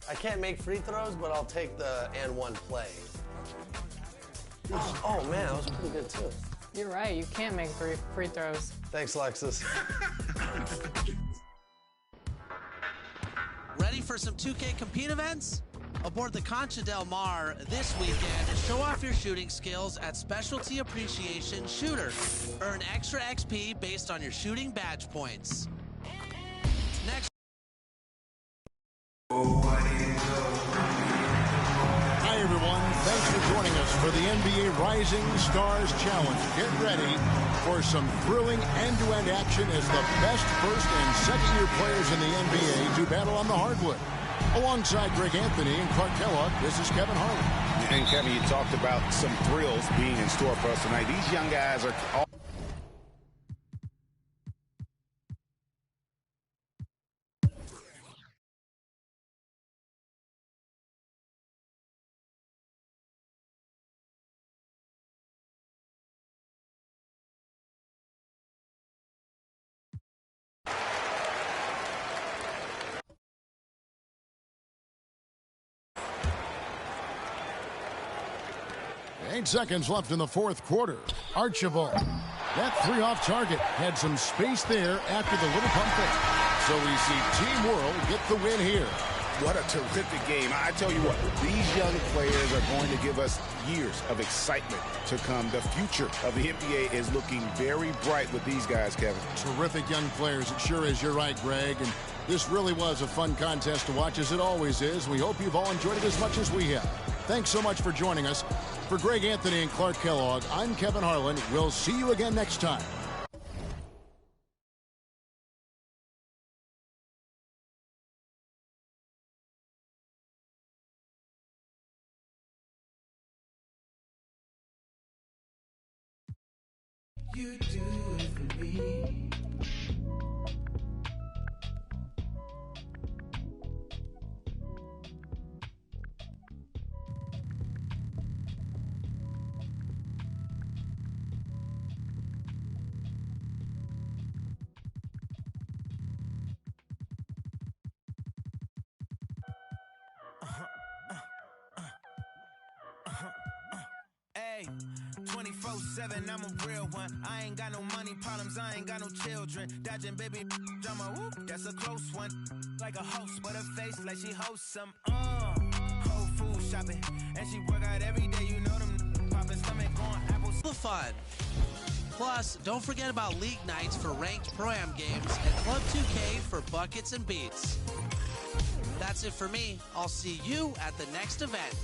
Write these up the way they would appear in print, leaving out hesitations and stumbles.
I can't make free throws, but I'll take the and one play. Oh man, that was pretty good too. You're right, you can't make free throws. Thanks, Lexus. Ready for some 2K compete events? Aboard the Concha Del Mar this weekend, show off your shooting skills at Specialty Appreciation Shooter. Earn extra XP based on your shooting badge points. Next. Hi everyone, thanks for joining us for the NBA Rising Stars Challenge. Get ready for some thrilling end-to-end action as the best first and second-year players in the NBA do battle on the hardwood. Alongside Greg Anthony and Clark Kellogg, this is Kevin Harlan. And Kevin, you talked about some thrills being in store for us tonight. These young guys are all Eight seconds left in the fourth quarter. Archibald, that three off target, had some space there after the little pump fake. So we see Team World get the win here. What a terrific game. I tell you what, these young players are going to give us years of excitement to come. The future of the NBA is looking very bright with these guys, Kevin. Terrific young players. It sure is. You're right, Greg. And this really was a fun contest to watch, as it always is. We hope you've all enjoyed it as much as we have. Thanks so much for joining us. For Greg Anthony and Clark Kellogg, I'm Kevin Harlan. We'll see you again next time. You do it for me. Hey, 24/7, I'm a real one. I ain't got no money problems, I ain't got no children. Dodging baby drama, whoop, that's a close one. Like a host, but her face like she hosts some. Whole food shopping, and she work out every day. You know them popping stomach on apples. The fun. Plus, don't forget about league nights for ranked Pro-Am games and Club 2K for buckets and beats. That's it for me. I'll see you at the next event.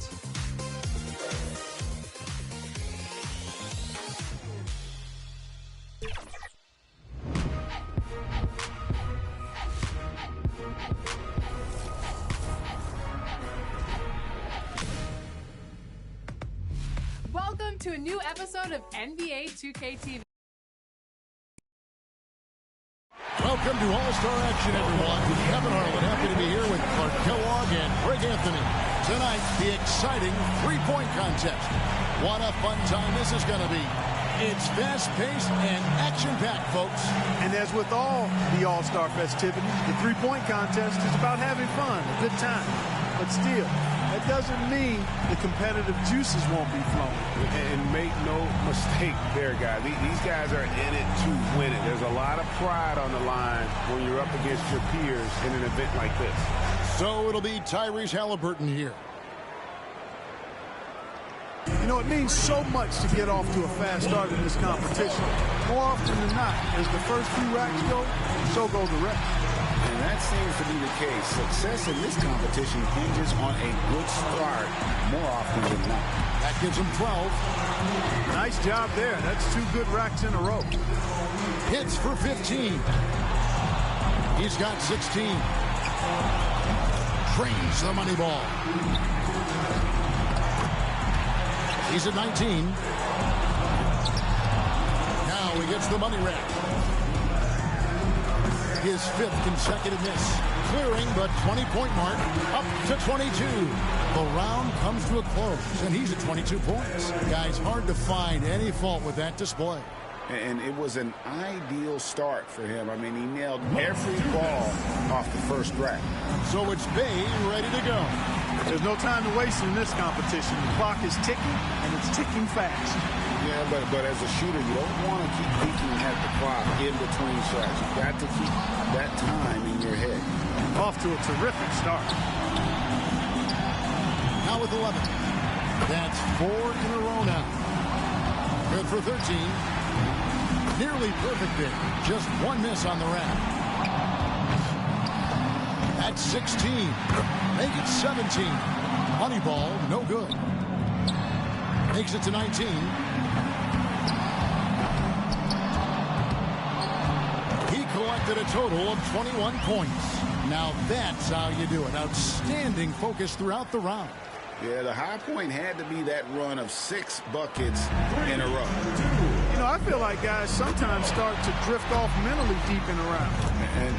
Welcome to a new episode of NBA 2K TV. Welcome to All-Star Action, everyone. Kevin Harlan, happy to be here with Clark Kellogg and Greg Anthony. Tonight, the exciting three-point contest. What a fun time this is going to be. It's fast-paced and action-packed, folks. And as with all the All-Star festivities, the three-point contest is about having fun, a good time. But still, that doesn't mean the competitive juices won't be flowing. And make no mistake there, guys. These guys are in it to win it. There's a lot of pride on the line when you're up against your peers in an event like this. So it'll be Tyrese Halliburton here. You know, it means so much to get off to a fast start in this competition. More often than not, as the first few racks go, so go the rest. And that seems to be the case. Success in this competition hinges on a good start more often than not. That gives him 12. Nice job there. That's 2 good racks in a row. Hits for 15. He's got 16. Trains the money ball. He's at 19. Now he gets the money rack. His 5th consecutive miss. Clearing the 20-point mark up to 22. The round comes to a close, and he's at 22 points. Guys, hard to find any fault with that display. And it was an ideal start for him. I mean, he nailed every ball off the first rack. So it's Bay ready to go. There's no time to waste in this competition. The clock is ticking, and it's ticking fast. Yeah, but as a shooter, you don't want to keep peeking at the clock in between shots. You've got to keep that time in your head. Off to a terrific start. Now with 11. That's 4 in a row now. Good for 13. Nearly perfect there. Just one miss on the rack. That's 16. Make it 17. Money ball, no good. Makes it to 19. He collected a total of 21 points. Now that's how you do it. Outstanding focus throughout the round. Yeah, the high point had to be that run of 6 buckets in a row. You know, I feel like guys sometimes start to drift off mentally deep in a round.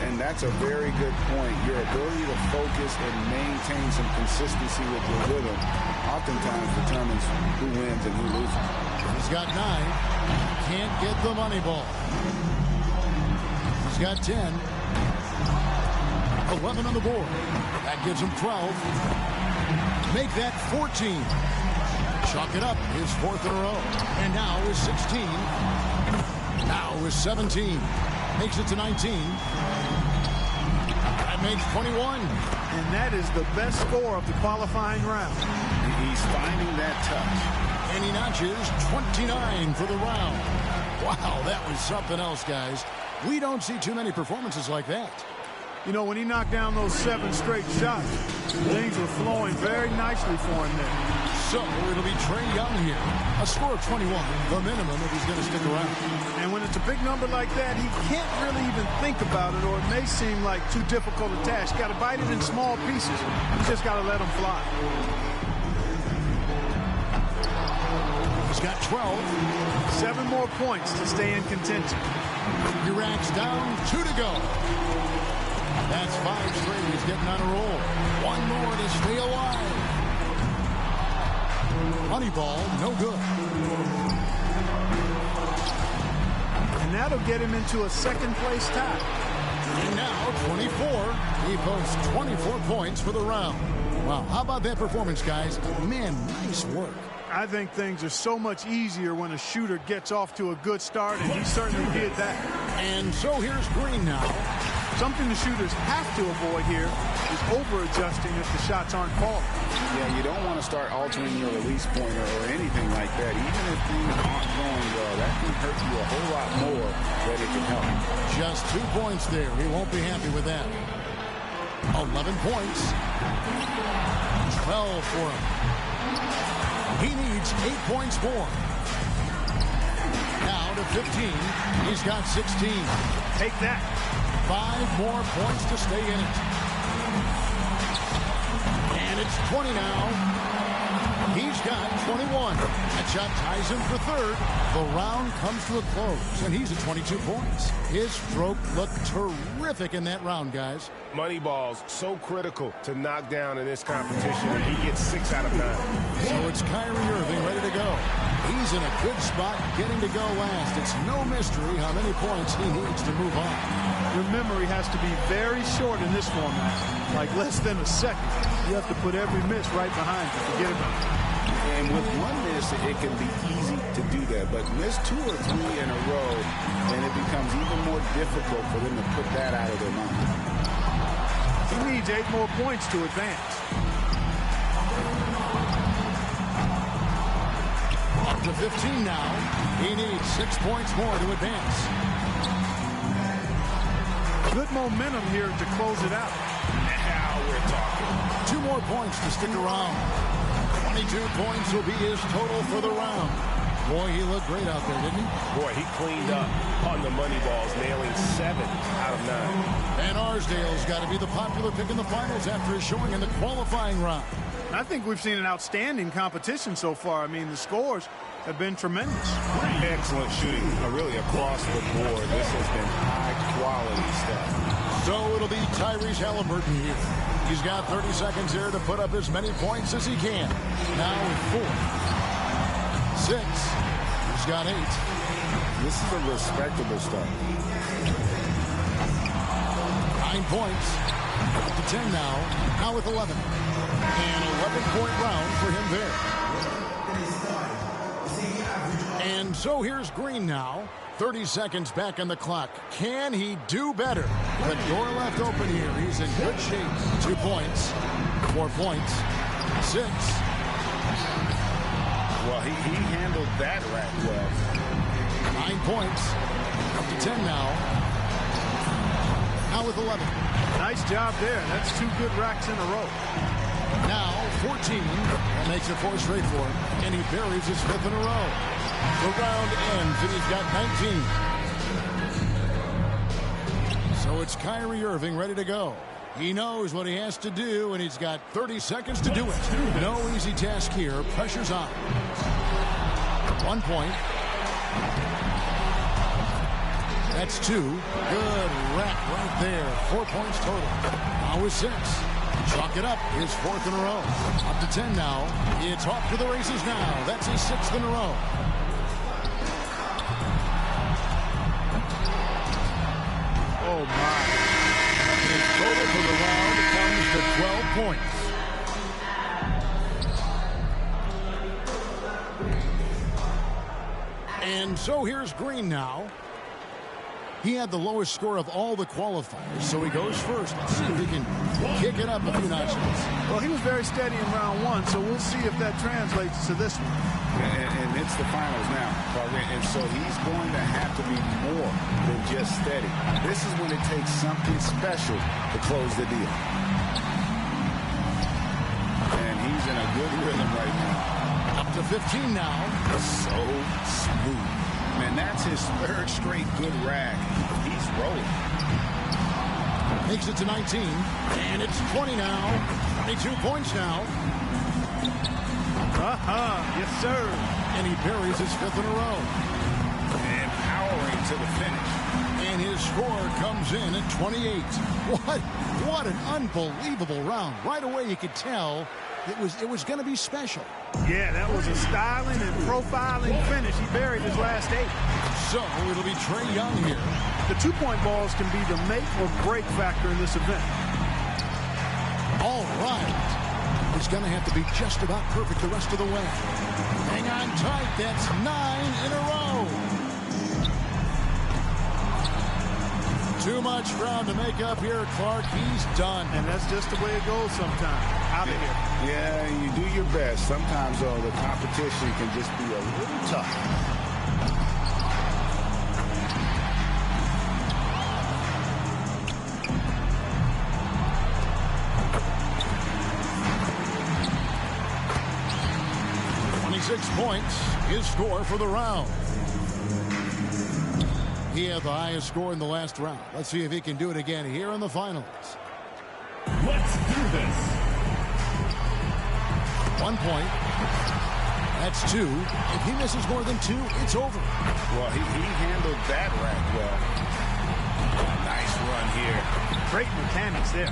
And that's a very good point. Your ability to focus and maintain some consistency with your rhythm oftentimes determines who wins and who loses. He's got 9. Can't get the money ball. He's got 10. 11 on the board. That gives him 12. Make that 14. Chalk it up. His 4th in a row. And now is 16. Now is 17. Makes it to 19. That makes 21. And that is the best score of the qualifying round. He's finding that touch. And he notches 29 for the round. Wow, that was something else, guys. We don't see too many performances like that. You know, when he knocked down those 7 straight shots, things were flowing very nicely for him there. So it'll be Trae Young here. A score of 21, the minimum if he's going to stick around. And when it's a big number like that, he can't really even think about it, or it may seem like too difficult a task. Got to bite it in small pieces. You just got to let him fly. He's got 12. 7 more points to stay in contention. He racks down, 2 to go. That's 5 straight. He's getting on a roll. 1 more to stay alive. Money ball, no good. And that'll get him into a second-place tie. And now, 24. He posts 24 points for the round. Wow, how about that performance, guys? Man, nice work. I think things are so much easier when a shooter gets off to a good start, and he certainly did that. And so here's Green now. Something the shooters have to avoid here is over-adjusting if the shots aren't called. Yeah, you don't want to start altering your release pointer or anything like that. Even if things aren't going well, that can hurt you a whole lot more than it can help. Just 2 points there. He won't be happy with that. 11 points. 12 for him. He needs 8 points more. Now to 15. He's got 16. Take that. 5 more points to stay in it. And it's 20 now. He's got 21. That shot ties him for 3rd. The round comes to a close, and he's at 22 points. His stroke looked terrific in that round, guys. Moneyball's so critical to knock down in this competition, and he gets 6 out of 9. So it's Kyrie Irving ready to go. He's in a good spot getting to go last. It's no mystery how many points he needs to move on. Your memory has to be very short in this format, like less than a second. You have to put every miss right behind you. Forget about it. And with 1 miss, it can be easy to do that. But miss 2 or 3 in a row, and it becomes even more difficult for them to put that out of their mind. He needs 8 more points to advance. Up to 15 now. He needs 6 points more to advance. Good momentum here to close it out. Now we're talking. 2 more points to stick around. 22 points will be his total for the round. Boy, he looked great out there, didn't he? Boy, he cleaned up on the money balls, nailing 7 out of 9. And Arsdale's got to be the popular pick in the finals after his showing in the qualifying round. I think we've seen an outstanding competition so far. I mean, the scores have been tremendous. Excellent shooting, really across the board. This has been high-quality stuff. So it'll be Tyrese Halliburton here. He's got 30 seconds here to put up as many points as he can. Now with 4, 6, He's got 8. This is a respectable start. 9 points. Up to 10 now. Now with 11. An 11-point round for him there. And so here's Green now. 30 seconds back on the clock. Can he do better? The door left open here. He's in good shape. 2 points. 4 points. 6. Well, he handled that rack well. 9 points. Up to 10 now. Now with 11. Nice job there. That's 2 good racks in a row. Now 14. That makes it 4 straight for him. And he buries his 5th in a row. The round ends and he's got 19. So it's Kyrie Irving ready to go. He knows what he has to do, and he's got 30 seconds to do it. No easy task here. Pressure's on. 1 point. That's 2. Good rack right there. 4 points total. Now with 6. Chalk it up. His 4th in a row. Up to 10 now. It's off to the races now. That's his 6th in a row. Oh, my. His total for the round comes to 12 points. And so here's Green now. He had the lowest score of all the qualifiers, so he goes first. Let's see if he can kick it up a few notches. Well, he was very steady in round 1, so we'll see if that translates to this one. And it's the finals now, and so he's going to have to be more than just steady. This is when it takes something special to close the deal. And he's in a good rhythm right now. Up to 15 now. So smooth. Man, that's his 3rd straight good rack. He's rolling. Makes it to 19. And it's 20 now. 22 points now. Yes, sir. And he buries his 5th in a row. Empowering to the finish. And his score comes in at 28. What an unbelievable round. Right away you could tell it was going to be special. Yeah, that was a styling and profiling finish. He buried his last 8. So it'll be Trae Young here. The 2-point balls can be the make or break factor in this event. All right. It's going to have to be just about perfect the rest of the way. Hang on tight. That's 9 in a row. Too much ground to make up here, Clark. He's done. And that's just the way it goes sometimes. Out of here. Yeah, you do your best. Sometimes, though, the competition can just be a little tough. Points, his score for the round. He had the highest score in the last round. Let's see if he can do it again here in the finals. Let's do this. 1 point. That's 2. If he misses more than 2, it's over. Well, he handled that rack well. Nice run here. Great mechanics there.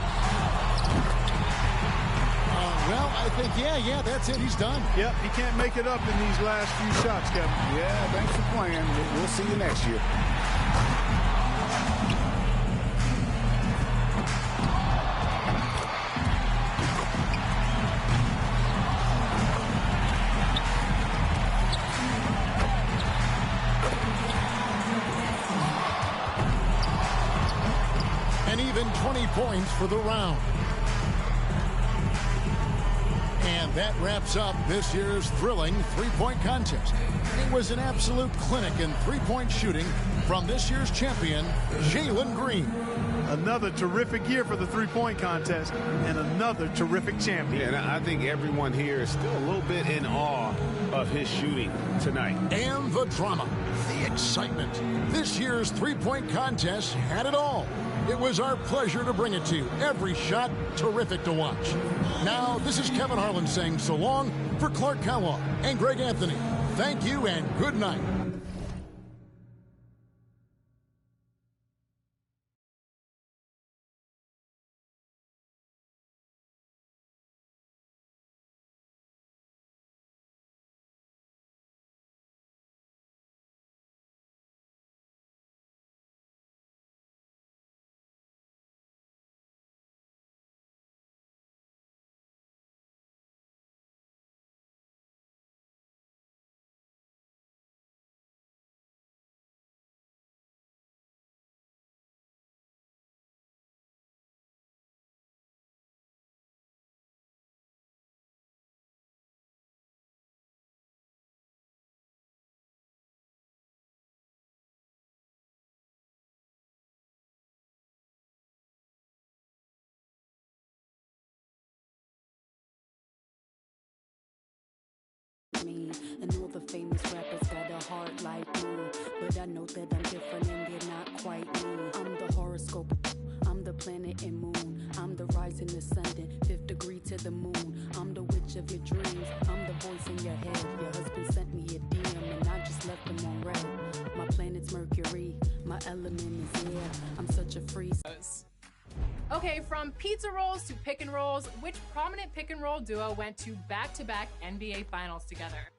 Well, I think, yeah, that's it. He's done. Yep, he can't make it up in these last few shots, Kevin. Yeah, thanks for playing. We'll see you next year. And even 20 points for the round. And that wraps up this year's thrilling three-point contest. It was an absolute clinic in three-point shooting from this year's champion, Jalen Green. Another terrific year for the three-point contest and another terrific champion. Yeah, and I think everyone here is still a little bit in awe of his shooting tonight. And the drama, the excitement. This year's three-point contest had it all. It was our pleasure to bring it to you. Every shot, terrific to watch. Now, this is Kevin Harlan saying so long for Clark Kellogg and Greg Anthony. Thank you and good night. me. And all the famous rappers got a heart like me. But I know that I'm different and they're not quite me. I'm the horoscope, I'm the planet and moon. I'm the rising, the sun, fifth degree to the moon. I'm the witch of your dreams, I'm the voice in your head. Your husband sent me a DM and I just left him on red. My planet's Mercury, my element is air. I'm such a free. Okay, from pizza rolls to pick and rolls, which prominent pick and roll duo went to back-to-back NBA Finals together?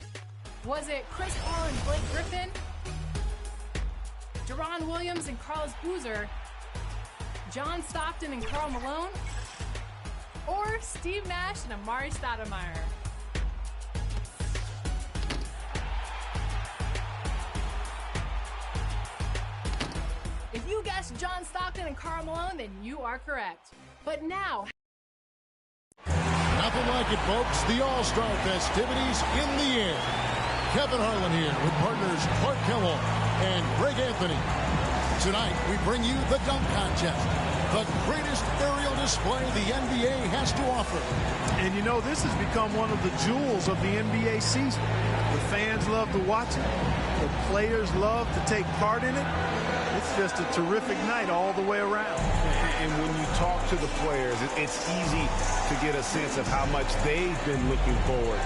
Was it Chris Paul and Blake Griffin, Deron Williams and Carlos Boozer, John Stockton and Karl Malone, or Steve Nash and Amari Stoudemire? If you guessed John Stockton and Karl Malone, then you are correct. But now... Nothing like it, folks. The All-Star festivities in the air. Kevin Harlan here with partners Clark Kellogg and Greg Anthony. Tonight, we bring you the dunk contest, the greatest aerial display the NBA has to offer. And you know, this has become one of the jewels of the NBA season. The fans love to watch it. The players love to take part in it. It's just a terrific night all the way around. And when you talk to the players, it's easy to get a sense of how much they've been looking forward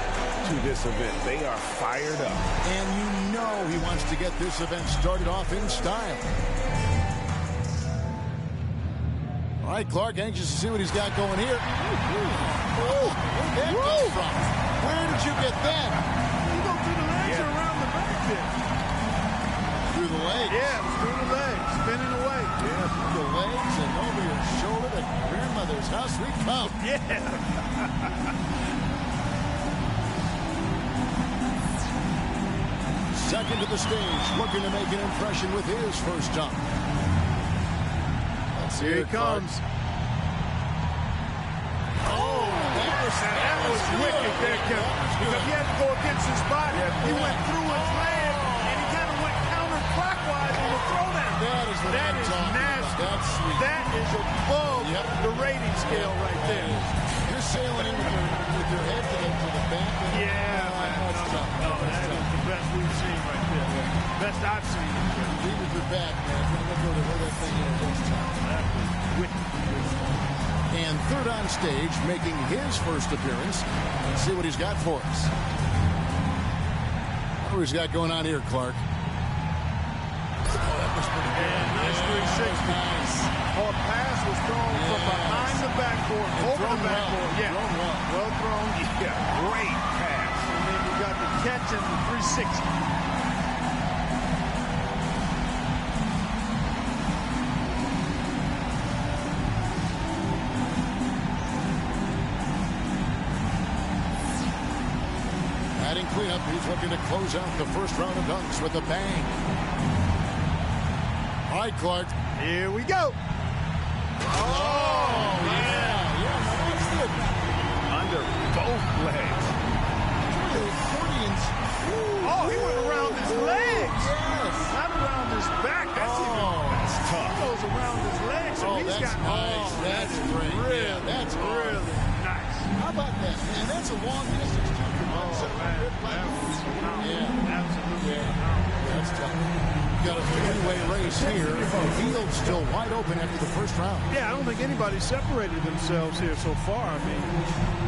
to this event. They are fired up. And you know he wants to get this event started off in style. All right, Clark, anxious to see what he's got going here. Where'd that come from? Where did you get that? You go through the legs or around the back there? Through the legs. Yeah, through the legs, spinning away. Yeah, through the legs and over your shoulder to grandmother's house we come. Yeah. Second to the stage, looking to make an impression with his first dunk. Here he comes. Oh, that was wicked there, Kevin. Because he had to go against his body. He went through his leg, and he kind of went counterclockwise on the throwdown. That is what I'm talking nasty. about. That's sweet. That is above the rating scale right there. You're sailing in with your head to the back. Yeah, man. No, that is the best we've seen right there. Best I've seen. Leave with your back, man. Look where that thing is. And third on stage, making his first appearance. Let's see what he's got for us. What he's got going on here, Clark? Oh, that was pretty good. Yeah, nice 360. Nice. Oh, a pass was thrown from behind the backboard, over the backboard. Yeah, well thrown. Yeah, great pass. And then you got the catch and the 360. Cleanup. He's looking to close out the first round of dunks with a bang. All right, Clark. Here we go. Oh, yeah. That's good. Under both legs. Oh, he went around his legs. Yes. Not around his back. That's tough. He goes around his legs. So he's that's got nice. That's great. Really, that's really nice. How about that, man? That's a long distance too. Absolutely. That's tough. You got a three-way race here. The field's still wide open after the first round. Yeah, I don't think anybody separated themselves here so far. I mean,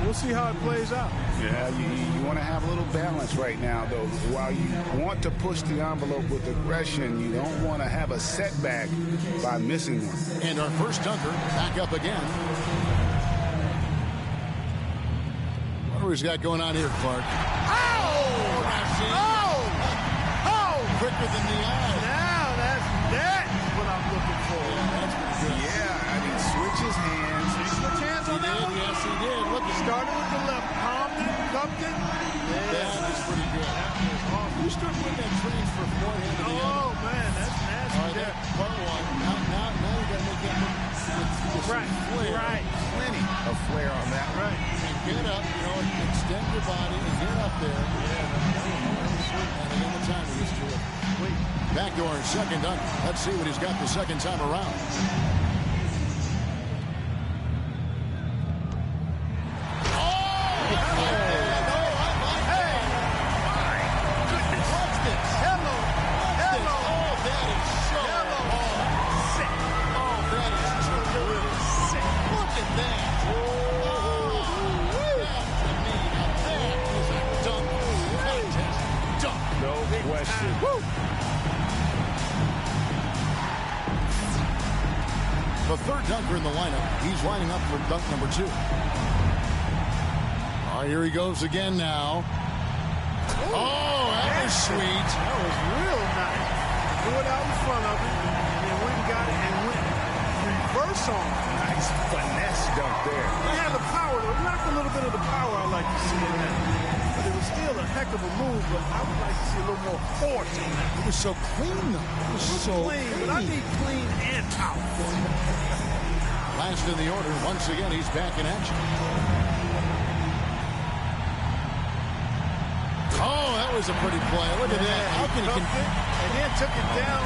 we'll see how it plays out. Yeah, you want to have a little balance right now, though. While you want to push the envelope with aggression, you don't want to have a setback by missing one. And our first dunker back up again. What do we got going on here, Clark? Quicker than the eye. Now that's what I'm looking for. Yeah, I mean, switch his hands. Did he switch hands on that one? Yes, he did. Look, He started with the left, palmed it, cupped it. That is pretty good. You start putting that transfer forehand to the Oh, man, that's nasty. All right, that's part one. Now you got to make that right, flare. Right. Plenty of flare on that. Right. And get up, extend your body and get up there. Yeah. And again, the timing is terrific. Back to our second dunk. Let's see what he's got the second time around. Woo! The third dunker in the lineup. He's lining up for dunk number 2. Oh, here he goes again now. Oh, that was sweet. That was real nice. Threw it out in front of him, and then went and got it and went reverse on him. Nice finesse dunk there. They had the power. It lacked a little bit of the power I like to see in that. But it was still a heck of a move, but I would like to see a little more force in that. It was so clean, though. It was so clean. But I need clean and power. Last in the order. Once again, he's back in action. Oh, that was a pretty play. Look at that. How can he and then took it down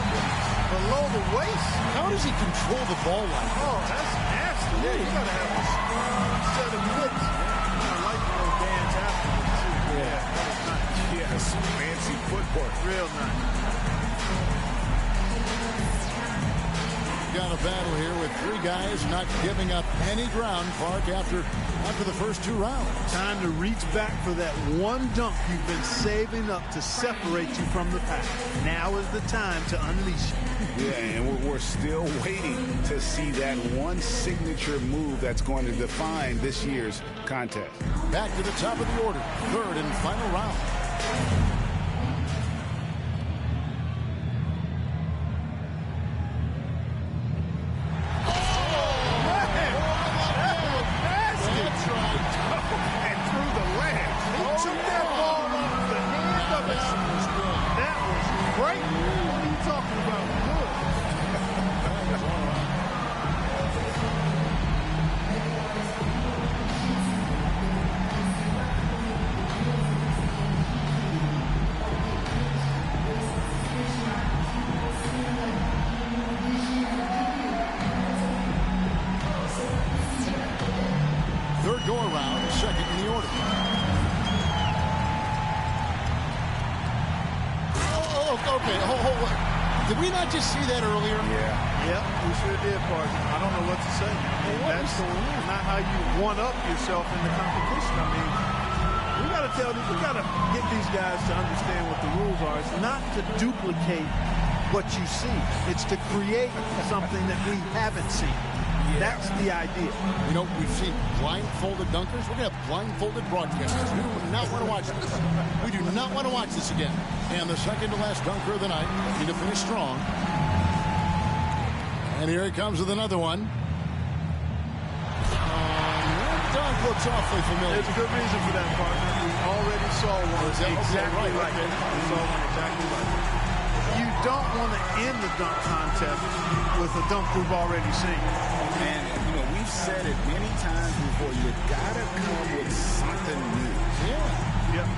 below the waist. How does he control the ball like that? Oh, that's nasty. Yeah, you got to have a strong set of wits. I like those bands afterwards, too. Yeah, that was nice. Yes, fancy footwork. Real nice. Got a battle here with 3 guys not giving up any ground, Clark, after the first 2 rounds. Time to reach back for that one dunk you've been saving up to separate you from the pack. Now is the time to unleash it. Yeah, and we're still waiting to see that one signature move that's going to define this year's contest. Back to the top of the order, third and final round. Third go around, second in the order. Okay. Hold. Did we not just see that earlier? Yeah, we sure did, partner. I don't know what to say. That's not how you one-up yourself in the competition. I mean, we got to get these guys to understand what the rules are. It's not to duplicate what you see. It's to create something that we haven't seen. That's the idea. You know, we've seen blindfolded dunkers. We're going to have blindfolded broadcasters. We do not want to watch this. We do not want to watch this again. And the second to last dunker of the night. Need to finish strong. And here he comes with another one. That dunk looks awfully familiar. There's a good reason for that, partner. We already saw one exactly like that. We saw one exactly like that. You don't want to end the dunk contest with a dunk we've already seen. And, you know, we've said it many times before. You got to come with something new. Yeah. Yep.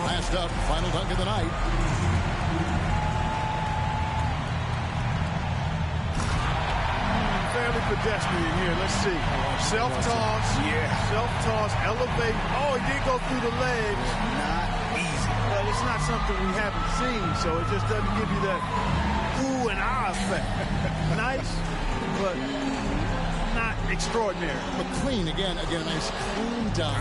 Last up, final dunk of the night. Fairly pedestrian here. Let's see. Self-toss. Yeah. Self-toss. Elevate. Oh, he did go through the legs. Not easy. But it's not something we haven't seen, so it just doesn't give you that ooh and ah effect. Nice, but not extraordinary. But clean, again, a nice clean dunk.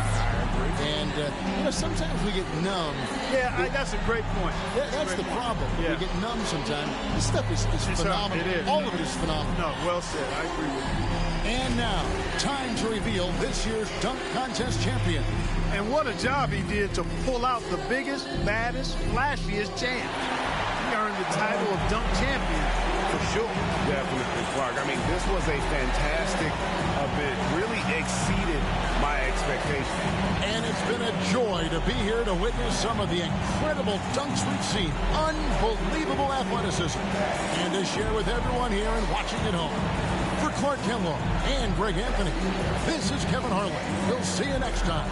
And, you know, sometimes we get numb. Yeah, that's a great point. That's the problem. Yeah. We get numb sometimes. This stuff is phenomenal. It is. All of it is phenomenal. No, well said. I agree with you. And now, time to reveal this year's dunk contest champion. And what a job he did to pull out the biggest, baddest, flashiest champ. He earned the title of dunk champion for sure. Definitely, Clark. I mean, this was a fantastic event. Really exceeded my expectations. And it's been a joy to be here to witness some of the incredible dunks we've seen. Unbelievable athleticism. And to share with everyone here and watching at home. For Clark Kenlaw and Greg Anthony, this is Kevin Harlan. We'll see you next time.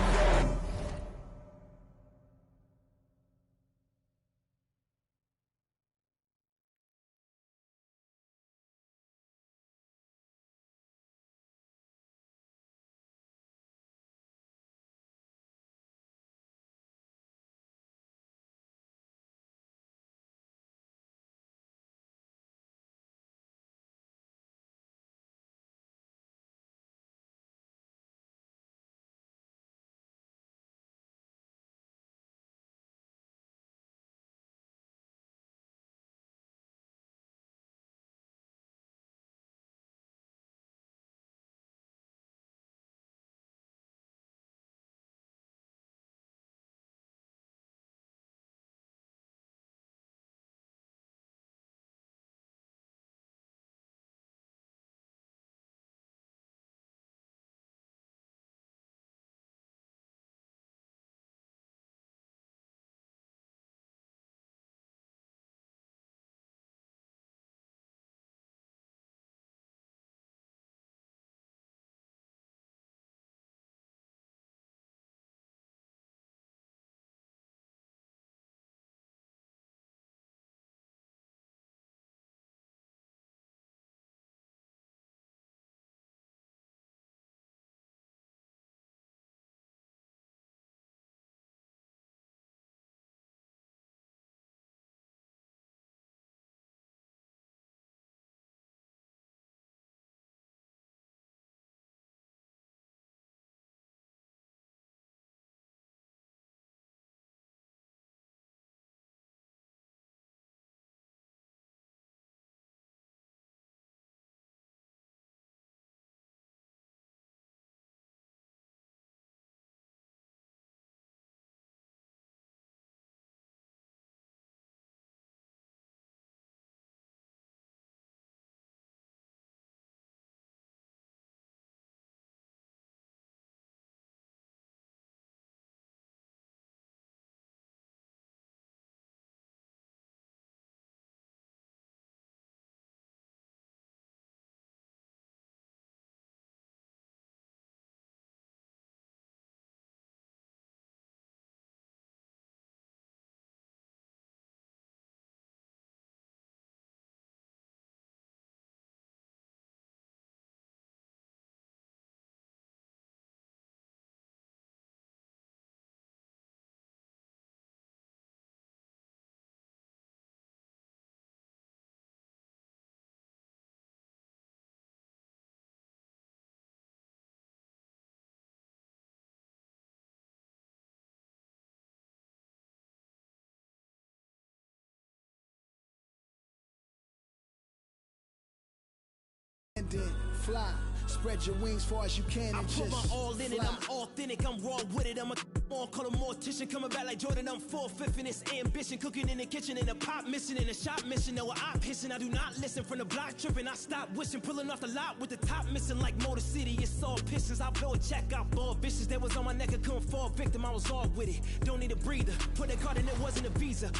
independent, fly. Spread your wings far as you can. I put my all in it, I'm authentic, I'm raw with it. I'm a call a mortician, coming back like Jordan, I'm 4/5 in this ambition. Cooking in the kitchen, and a pop missing, and a shop missing. No, I'm hissing, I do not listen. From the block tripping, I stop wishing. Pulling off the lot with the top missing like Motor City. It's all pistons, I blow a check, I ball vicious. That was on my neck, I couldn't fall victim, I was all with it. Don't need a breather, put that card in, it wasn't a visa.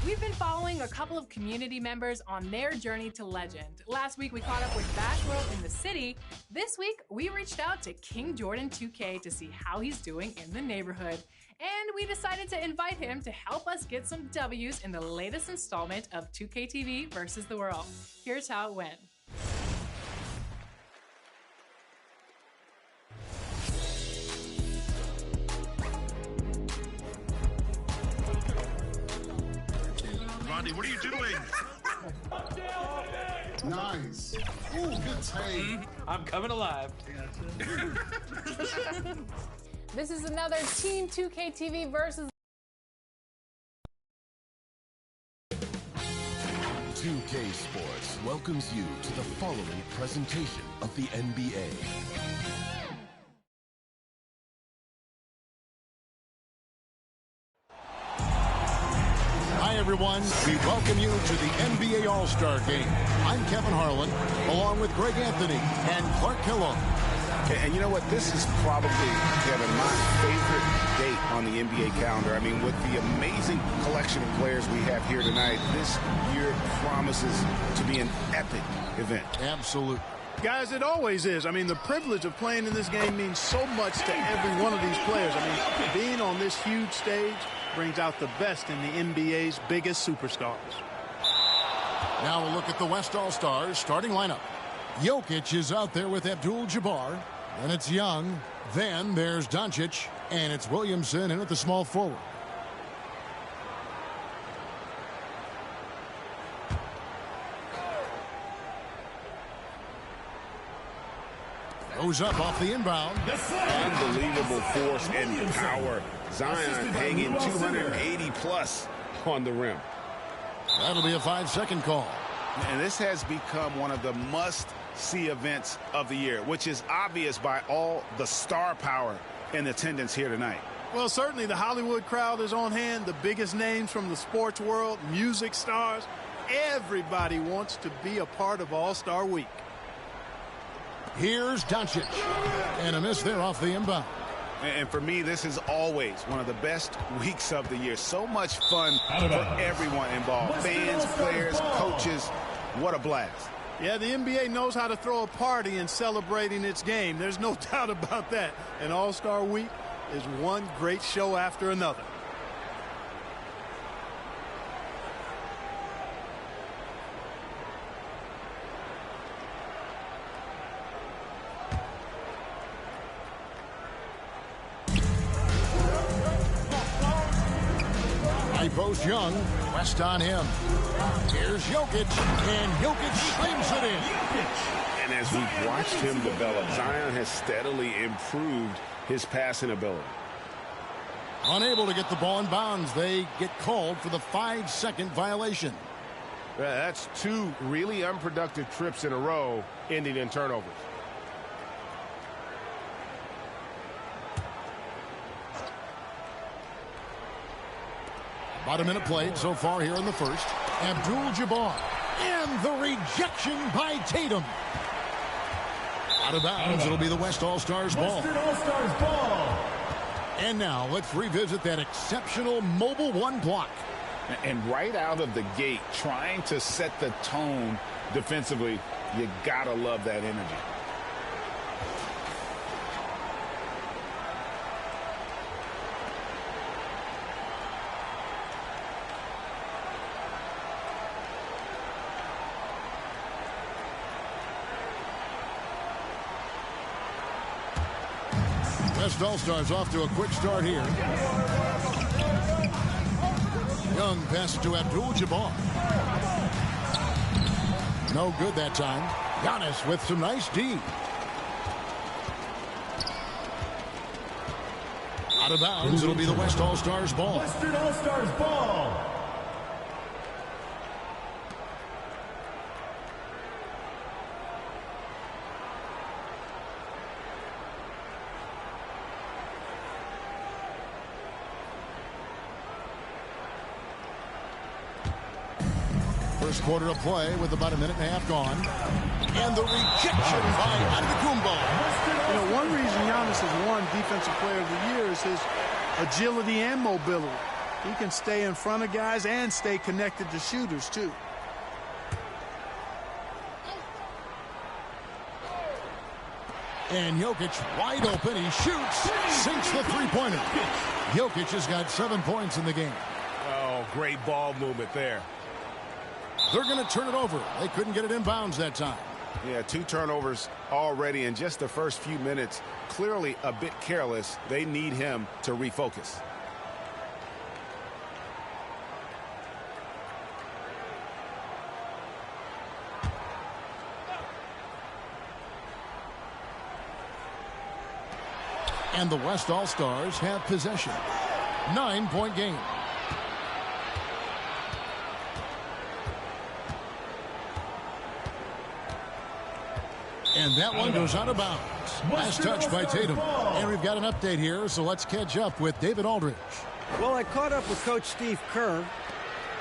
We've been following a couple of community members on their journey to legend. Last week, we caught up with Bash World in the city. This week, we reached out to King Jordan 2K to see how he's doing in the neighborhood. And we decided to invite him to help us get some W's in the latest installment of 2K TV versus the world. Here's how it went. What are you doing? Nice. Ooh, good take. I'm coming alive. This is another Team 2K TV versus 2K Sports welcomes you to the following presentation of the NBA. Hi, everyone. We welcome you to the NBA All-Star Game. I'm Kevin Harlan, along with Greg Anthony and Clark Kellogg. And you know what? This is probably, Kevin, my favorite date on the NBA calendar. I mean, with the amazing collection of players we have here tonight, this year promises to be an epic event. Absolutely. Guys, it always is. I mean, the privilege of playing in this game means so much to every one of these players. I mean, being on this huge stage brings out the best in the NBA's biggest superstars. Now a look at the West All-Stars starting lineup. Jokic is out there with Abdul-Jabbar. Then it's Young. Then there's Doncic. And it's Williamson in at the small forward. Goes up off the inbound. Unbelievable force and power. Zion hanging 280 plus on the rim. That'll be a 5-second call. And this has become one of the must-see events of the year, which is obvious by all the star power in attendance here tonight. Well, certainly the Hollywood crowd is on hand. The biggest names from the sports world, music stars. Everybody wants to be a part of All-Star Week. Here's Doncic. And a miss there off the inbound. And for me, this is always one of the best weeks of the year. So much fun for everyone involved. Fans, players, coaches. What a blast. Yeah, the NBA knows how to throw a party in celebrating its game. There's no doubt about that. And All-Star Week is one great show after another. Post Young, West on him. Here's Jokic, and Jokic slams it in. And as we've watched him develop, Zion has steadily improved his passing ability. Unable to get the ball in bounds, they get called for the 5-second violation. That's two really unproductive trips in a row, ending in turnovers. About a minute played so far here in the first. Abdul-Jabbar. And the rejection by Tatum. Out of bounds, it'll be the West All-Stars ball. And now let's revisit that exceptional mobile one block. And right out of the gate, trying to set the tone defensively, you gotta love that energy. West All-Stars off to a quick start here. Young passes to Abdul-Jabbar. No good that time. Giannis with some nice D. Out of bounds, it'll be the West All-Stars ball. Western All-Stars ball. First quarter of play with about a minute and a half gone. And the rejection by Antetokounmpo. You know, one reason Giannis has won Defensive Player of the Year is his agility and mobility. He can stay in front of guys and stay connected to shooters, too. And Jokic wide open. He shoots, sinks the three-pointer. Jokic has got 7 points in the game. Oh, great ball movement there. They're going to turn it over. They couldn't get it inbounds that time. Yeah, 2 turnovers already in just the first few minutes. Clearly a bit careless. They need him to refocus. And the West All-Stars have possession. 9-point game. And that one goes out of bounds. Last touch by Tatum. And we've got an update here, so let's catch up with David Aldridge. Well, I caught up with Coach Steve Kerr.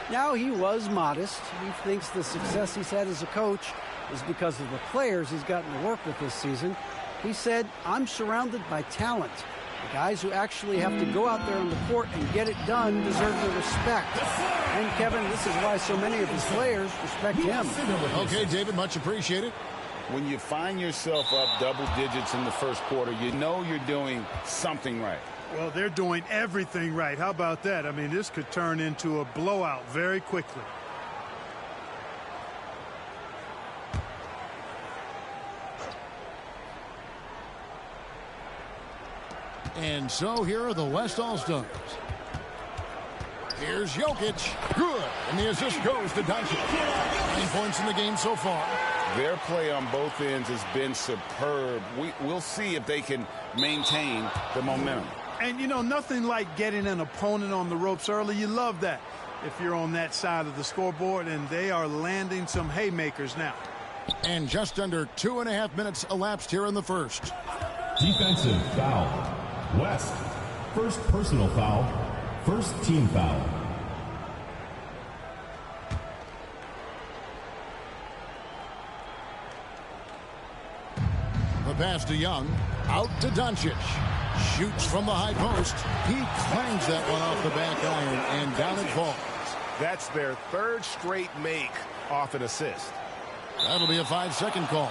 Now, he was modest. He thinks the success he's had as a coach is because of the players he's gotten to work with this season. He said, I'm surrounded by talent. The guys who actually have to go out there on the court and get it done deserve the respect. And, Kevin, this is why so many of his players respect him. Okay, David, much appreciated. When you find yourself up double digits in the first quarter, you know you're doing something right. Well, they're doing everything right. How about that? I mean, this could turn into a blowout very quickly. And so here are the West All-Stars. Here's Jokic. Good. And the assist goes to Doncic. 9 points in the game so far. Their play on both ends has been superb. We'll see if they can maintain the momentum. And, you know, nothing like getting an opponent on the ropes early. You love that if you're on that side of the scoreboard, and they are landing some haymakers now. And just under 2.5 minutes elapsed here in the first. Defensive foul. West. First personal foul. First team foul. The pass to Young. Out to Doncic. Shoots from the high post. He clangs that one off the back iron, and down it falls. That's their 3rd straight make off an assist. That'll be a 5-second call.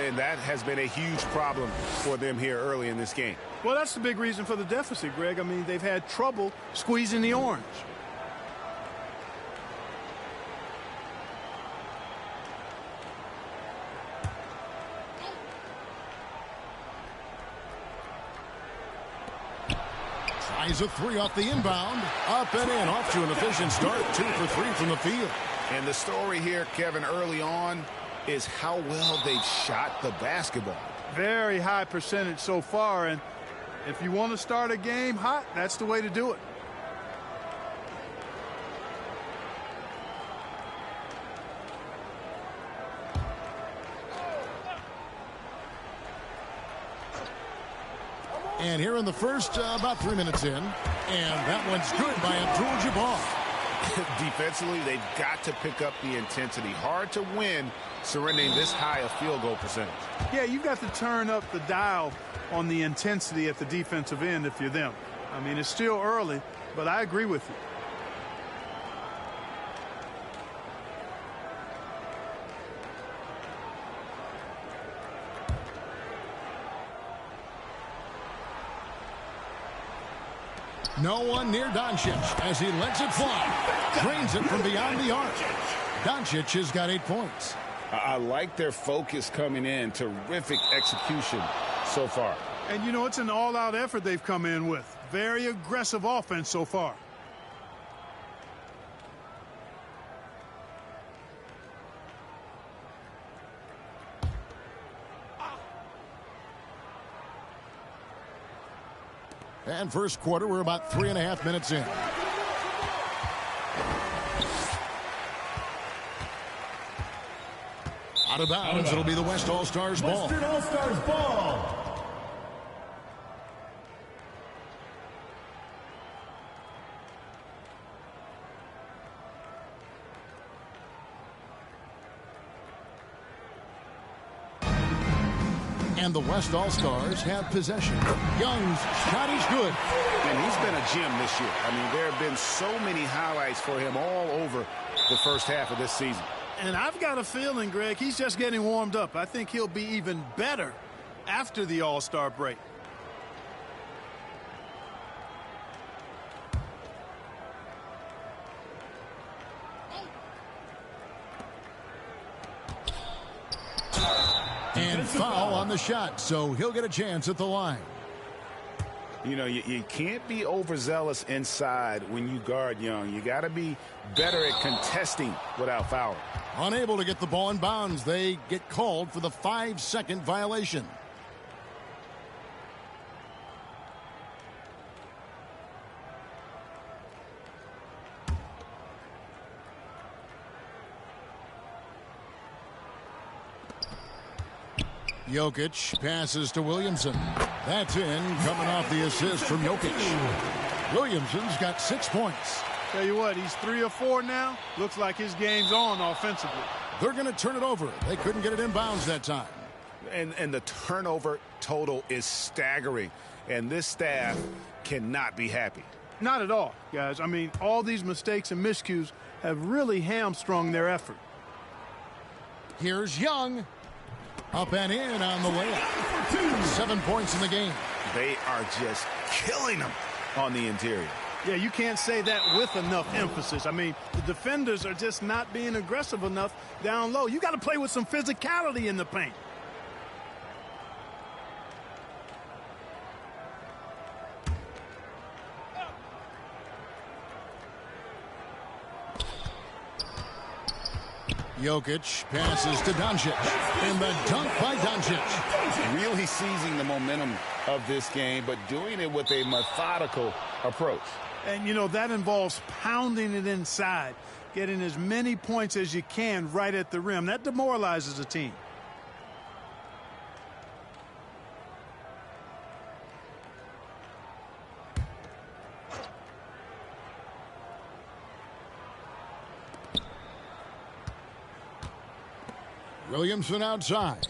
And that has been a huge problem for them here early in this game. Well, that's the big reason for the deficit, Greg. I mean, they've had trouble squeezing the orange. Tries a 3 off the inbound. Up and in. Off to an efficient start. 2 for 3 from the field. And the story here, Kevin, early on is how well they've shot the basketball. Very high percentage so far, and if you want to start a game hot, that's the way to do it. And here in the first, about 3 minutes in. And that one's good by Abdul-Jabbar. Defensively, they've got to pick up the intensity. Hard to win surrendering this high a field goal percentage. Yeah, you've got to turn up the dial on the intensity at the defensive end if you're them. I mean, it's still early, but I agree with you. No one near Doncic as he lets it fly. Drains it from beyond the arc. Doncic has got 8 points. I like their focus coming in. Terrific execution so far. And, you know, it's an all-out effort they've come in with. Very aggressive offense so far. And first quarter, we're about 3.5 minutes in. Out of bounds, it'll be the West All-Stars ball. Western All-Stars ball. And the West All-Stars have possession. Young's shot is good. And he's been a gem this year. I mean, there have been so many highlights for him all over the first half of this season. And I've got a feeling, Greg, he's just getting warmed up. I think he'll be even better after the All-Star break. And foul on the shot, so he'll get a chance at the line. You know, you can't be overzealous inside when you guard Young. You got to be better at contesting without fouling. Unable to get the ball in bounds, they get called for the 5-second violation. Jokic passes to Williamson. That's in, coming off the assist from Jokic. Williamson's got 6 points. Tell you what, he's 3 or 4 now. Looks like his game's on offensively. They're going to turn it over. They couldn't get it in bounds that time. And the turnover total is staggering. And this staff cannot be happy. Not at all, guys. I mean, all these mistakes and miscues have really hamstrung their effort. Here's Young. Up and in on the layup. 7 points in the game. They are just killing them on the interior. Yeah, you can't say that with enough emphasis. I mean, the defenders are just not being aggressive enough down low. You got to play with some physicality in the paint. Jokic passes to Doncic. And the dunk by Doncic. Really seizing the momentum of this game, but doing it with a methodical approach. And, you know, that involves pounding it inside, getting as many points as you can right at the rim. That demoralizes a team. Williamson outside.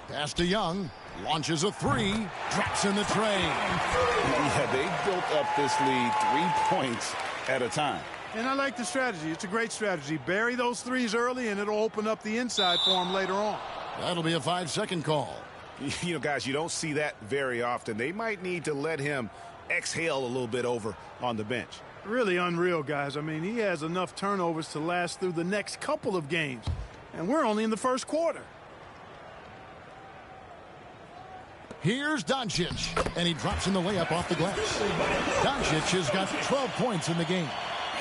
Pass to Young. Launches a three. Drops in the tray. Yeah, they built up this lead 3 points at a time. And I like the strategy. It's a great strategy. Bury those threes early, and it'll open up the inside for them later on. That'll be a 5-second call. You know, guys, you don't see that very often. They might need to let him exhale a little bit over on the bench. Really unreal, guys. I mean, he has enough turnovers to last through the next couple of games. And we're only in the first quarter. Here's Doncic. And he drops in the layup off the glass. Doncic has got 12 points in the game.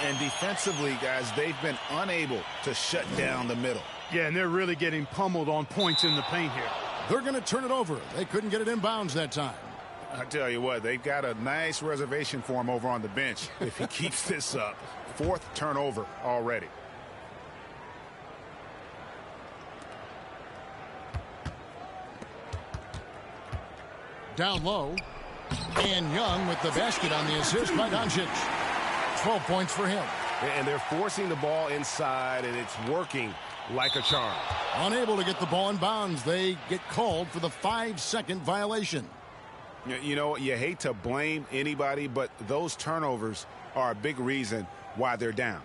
And defensively, guys, they've been unable to shut down the middle. Yeah, and they're really getting pummeled on points in the paint here. They're going to turn it over. They couldn't get it in bounds that time. I tell you what, they've got a nice reservation for him over on the bench if he keeps this up. 4th turnover already. Down low. And Young with the basket on the assist by Doncic. 12 points for him. And they're forcing the ball inside, and it's working like a charm. Unable to get the ball in bounds, they get called for the 5-second violation. You know, you hate to blame anybody, but those turnovers are a big reason why they're down.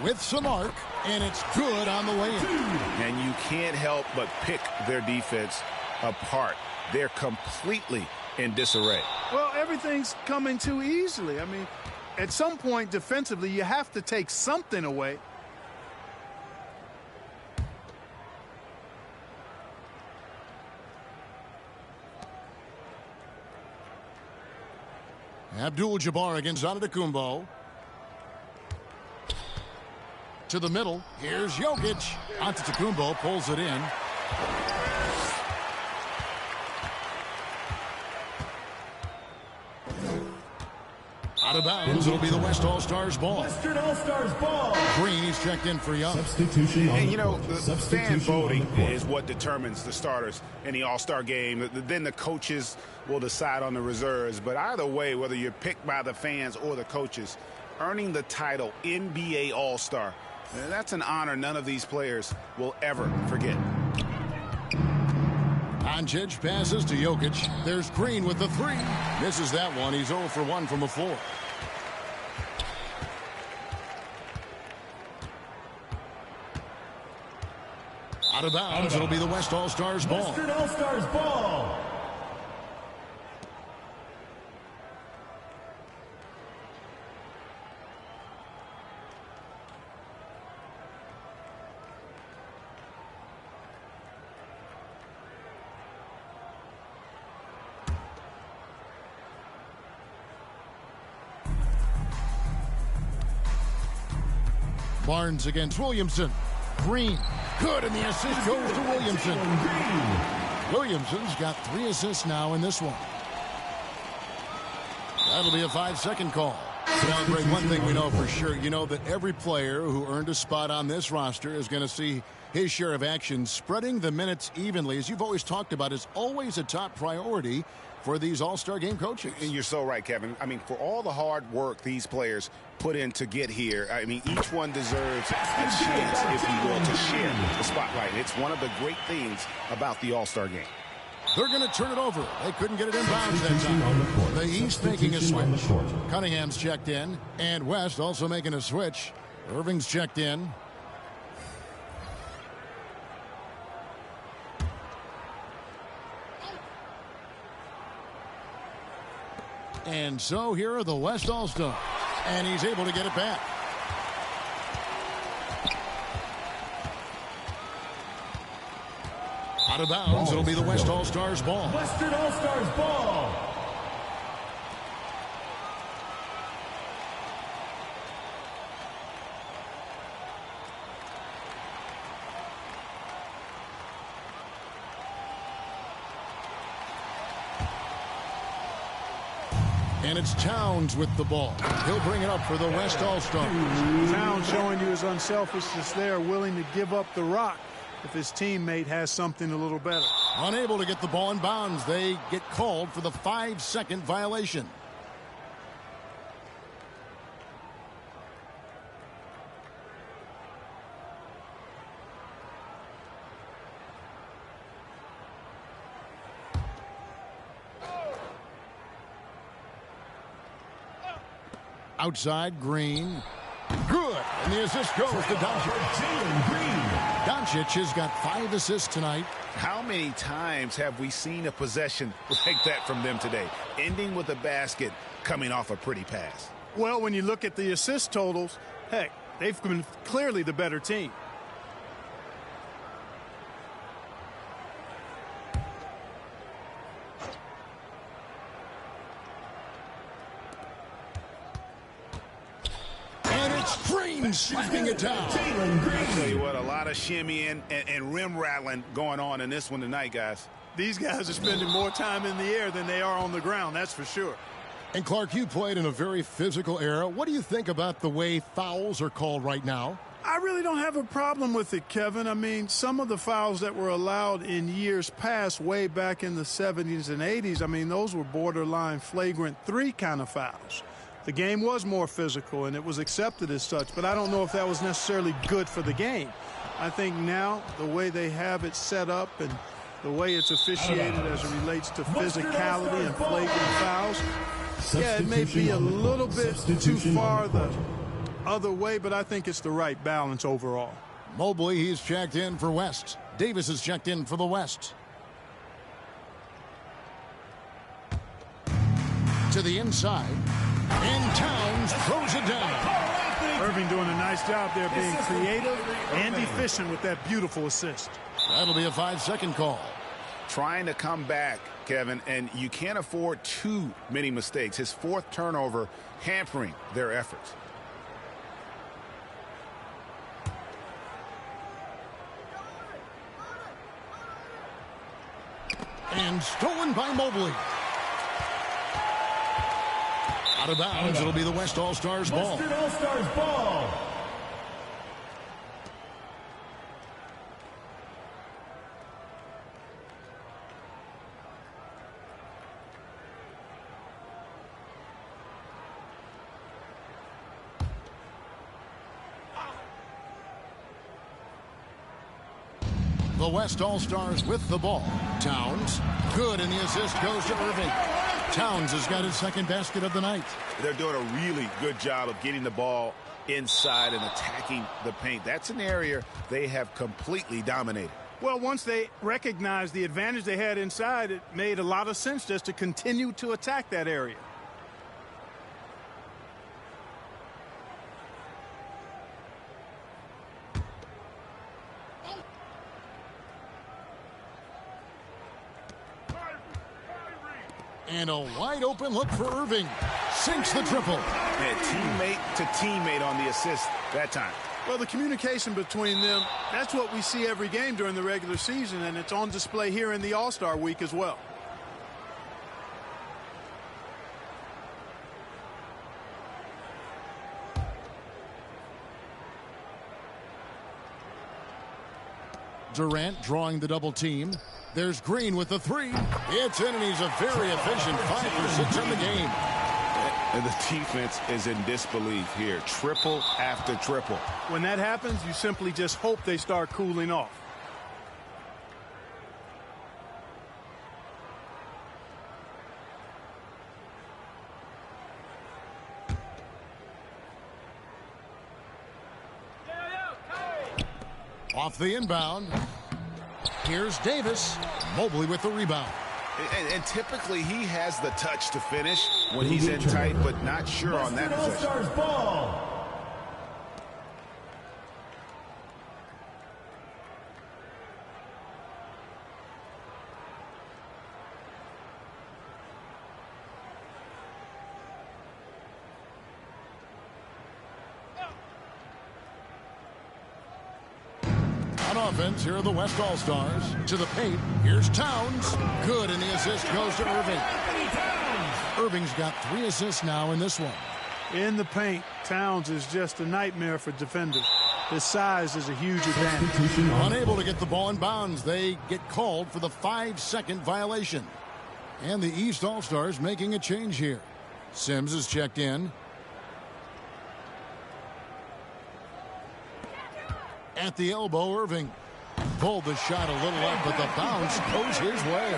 With some arc, and it's good on the way in. And you can't help but pick their defense apart. They're completely in disarray. Well, everything's coming too easily. I mean, at some point defensively, you have to take something away. Abdul-Jabbar against Antetokounmpo. To the middle. Here's Jokic. Antetokounmpo pulls it in. Out of bounds, it'll be the West All-Stars ball. Western All-Stars ball. Green, he's checked in for Young. Substitution on And, you know, the the fan voting is what determines the starters in the All-Star game. Then the coaches will decide on the reserves. But either way, whether you're picked by the fans or the coaches, earning the title NBA All-Star, that's an honor none of these players will ever forget. Doncic passes to Jokic. There's Green with the three. Misses that one. He's 0 for 1 from the floor. Out of bounds, it'll be the West All-Stars ball. Western All-Stars ball. Barnes against Williamson. Green. Good, and the assist goes to Williamson. Williamson's got 3 assists now in this one. That'll be a 5-second call. Now, Greg, one thing we know for sure, you know that every player who earned a spot on this roster is going to see his share of action. Spreading the minutes evenly, as you've always talked about, is always a top priority for these All-Star game coaches. And you're so right, Kevin. I mean, for all the hard work these players put in to get here, I mean, each one deserves a chance, if you will, to share the spotlight. It's one of the great things about the All-Star game. They're going to turn it over. They couldn't get it in bounds that time. The East making a switch. Cunningham's checked in, and West also making a switch. Irving's checked in. And so here are the West All-Stars. And he's able to get it back. Out of bounds, it'll be the West All-Stars ball. Western All-Stars ball. And it's Towns with the ball. He'll bring it up for the West All-Stars. Towns showing you his unselfishness there, willing to give up the rock if his teammate has something a little better. Unable to get the ball in bounds. They get called for the 5-second violation. Outside, Green. Good. And the assist goes to Doncic. Doncic has got 5 assists tonight. How many times have we seen a possession like that from them today? Ending with a basket, coming off a pretty pass. Well, when you look at the assist totals, heck, they've been clearly the better team. Green slapping it down. I tell you what, a lot of shimmying and rim rattling going on in this one tonight, guys. These guys are spending more time in the air than they are on the ground, that's for sure. And Clark, you played in a very physical era. What do you think about the way fouls are called right now? I really don't have a problem with it, Kevin. I mean, some of the fouls that were allowed in years past, way back in the 70s and 80s, I mean, those were borderline flagrant 3 kind of fouls. The game was more physical, and it was accepted as such, but I don't know if that was necessarily good for the game. I think now the way they have it set up and the way it's officiated as it relates to physicality and flagrant fouls, yeah, it may be a little bit too far the other way, but I think it's the right balance overall. Mobley, he's checked in for West. Davis is checked in for the West. To the inside. And Towns throws it down. Irving doing a nice job there, being creative and efficient with that beautiful assist. That'll be a 5-second call. Trying to come back, Kevin, and you can't afford too many mistakes. His 4th turnover hampering their efforts. And stolen by Mobley. Out of bounds, it'll be the West All-Stars ball. Western All-Stars ball. The West All-Stars with the ball. Towns, good, and the assist goes to Irving. Towns has got his second basket of the night. They're doing a really good job of getting the ball inside and attacking the paint. That's an area they have completely dominated. Well, once they recognized the advantage they had inside, it made a lot of sense just to continue to attack that area. And a wide open look for Irving. Sinks the triple. And teammate to teammate on the assist that time. Well, the communication between them, that's what we see every game during the regular season, and it's on display here in the All-Star week as well. Durant drawing the double team. There's Green with the three. It's in, and he's a very efficient 5 for 6 in the game. And the defense is in disbelief here. Triple after triple. When that happens, you simply just hope they start cooling off. Off the inbound. Here's Davis. Mobley with the rebound. And typically he has the touch to finish when he's in tight, but not sure on that possession. All-Stars ball. On offense, here are the West All-Stars. To the paint, here's Towns. Good, and the assist goes to Irving. Irving's got 3 assists now in this one. In the paint, Towns is just a nightmare for defenders. His size is a huge advantage. Unable to get the ball in bounds, they get called for the 5-second violation. And the East All-Stars making a change here. Sims is checked in. At the elbow, Irving pulled the shot a little up, but the bounce goes his way.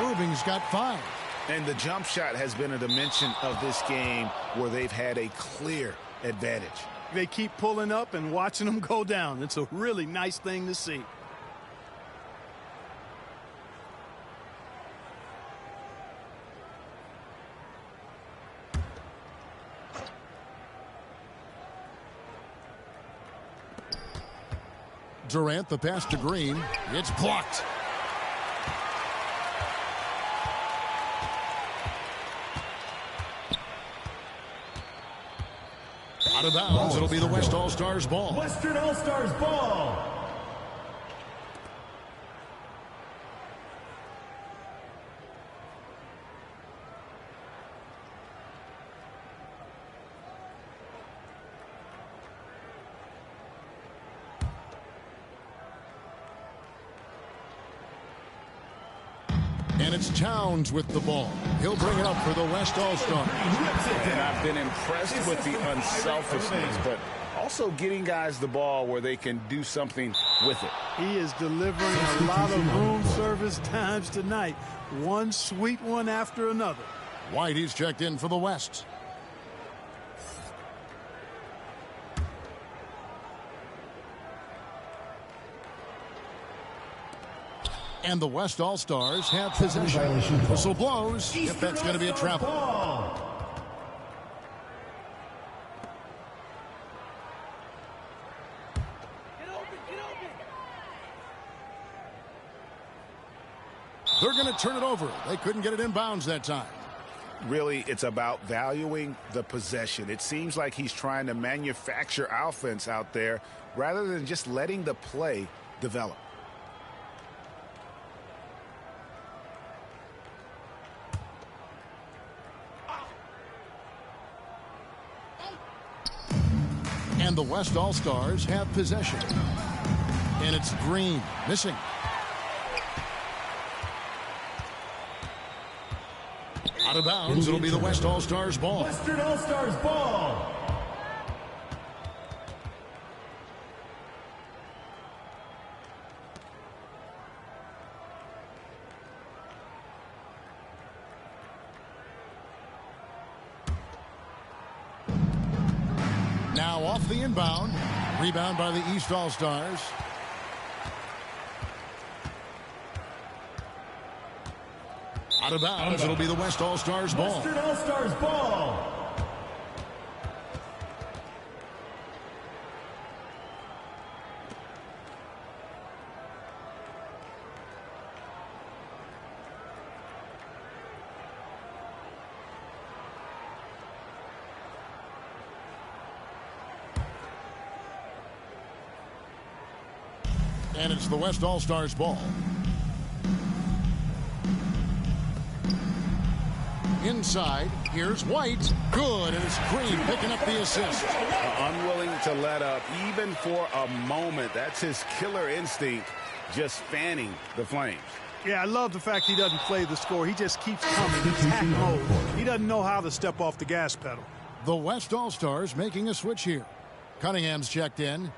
Irving's got 5. And the jump shot has been a dimension of this game where they've had a clear advantage. They keep pulling up and watching them go down. It's a really nice thing to see. Durant, the pass to Green. It's blocked. Out of bounds, it'll be the West All-Stars ball. Western All-Stars ball. And it's Towns with the ball. He'll bring it up for the West All-Stars. And I've been impressed with the unselfishness, but also getting guys the ball where they can do something with it. He is delivering a lot of room service times tonight. One sweet one after another. White, he's checked in for the West. And the West All-Stars have possession. Whistle blows. If that's going to be a travel. They're going to turn it over. They couldn't get it in bounds that time. Really, it's about valuing the possession. It seems like he's trying to manufacture offense out there rather than just letting the play develop. And the West All-Stars have possession. And it's Green, missing. Out of bounds, it'll be the West All-Stars ball. Western All-Stars ball. Now off the inbound. Rebound by the East All-Stars. Out of bounds, it'll be the West All-Stars ball. Western All-Stars ball. And it's the West All-Stars ball. Inside, here's White. Good, and it's Green picking up the assist. Unwilling to let up, even for a moment. That's his killer instinct, just fanning the flames. Yeah, I love the fact he doesn't play the score. He just keeps coming. Attack mode. He doesn't know how to step off the gas pedal. The West All-Stars making a switch here. Cunningham's checked in.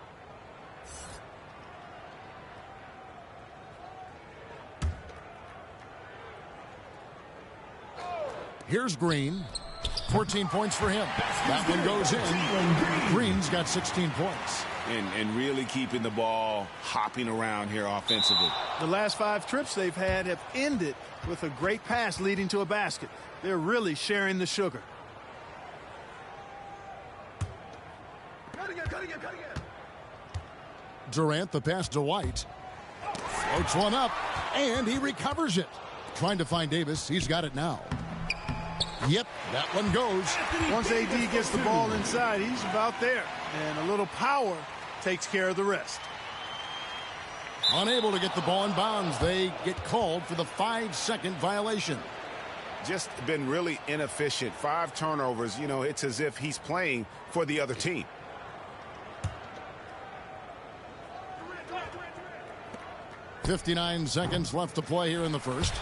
Here's Green. 14 points for him. That one goes in. Green's got 16 points. And really keeping the ball hopping around here offensively. The last 5 trips they've had have ended with a great pass leading to a basket. They're really sharing the sugar. Durant, the pass to White. Floats one up, and he recovers it. Trying to find Davis. He's got it now. Yep, that one goes. Once AD gets the ball inside, he's about there. And a little power takes care of the rest. Unable to get the ball in bounds. They get called for the 5-second violation. Just been really inefficient. 5 turnovers. You know, it's as if he's playing for the other team. .59 seconds left to play here in the first.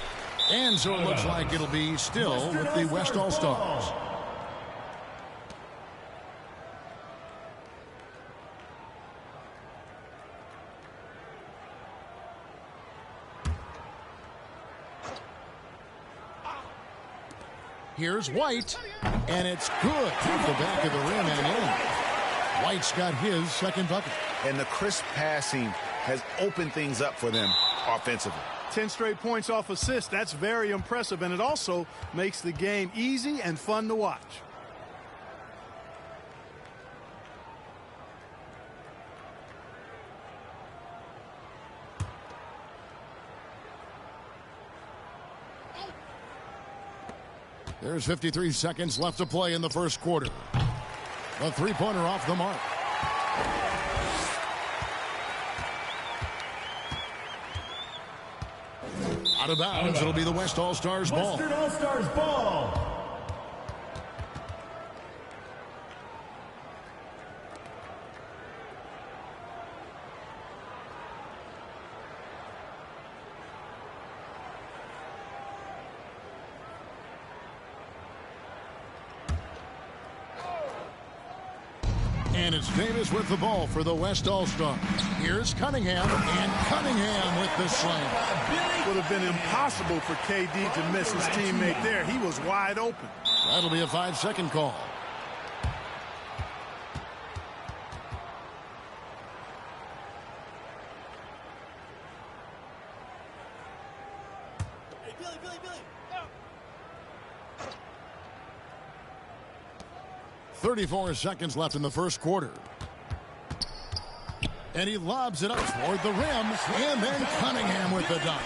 And so it looks like it'll be still with the West All-Stars. Here's White, and it's good off the back of the rim and in. White's got his second bucket. And the crisp passing has opened things up for them offensively. 10 straight points off assists. That's very impressive, and it also makes the game easy and fun to watch. There's 53 seconds left to play in the first quarter. A three-pointer off the mark. Out of bounds, it'll be the West All-Stars ball. Western All-Stars ball. And it's Davis with the ball for the West All-Stars. Here's Cunningham, and Cunningham with the slam. Would have been impossible for KD to miss his teammate there. He was wide open. That'll be a 5-second call. Hey, Billy. 34 seconds left in the first quarter. And he lobs it up toward the rim, and then Cunningham with the dunk.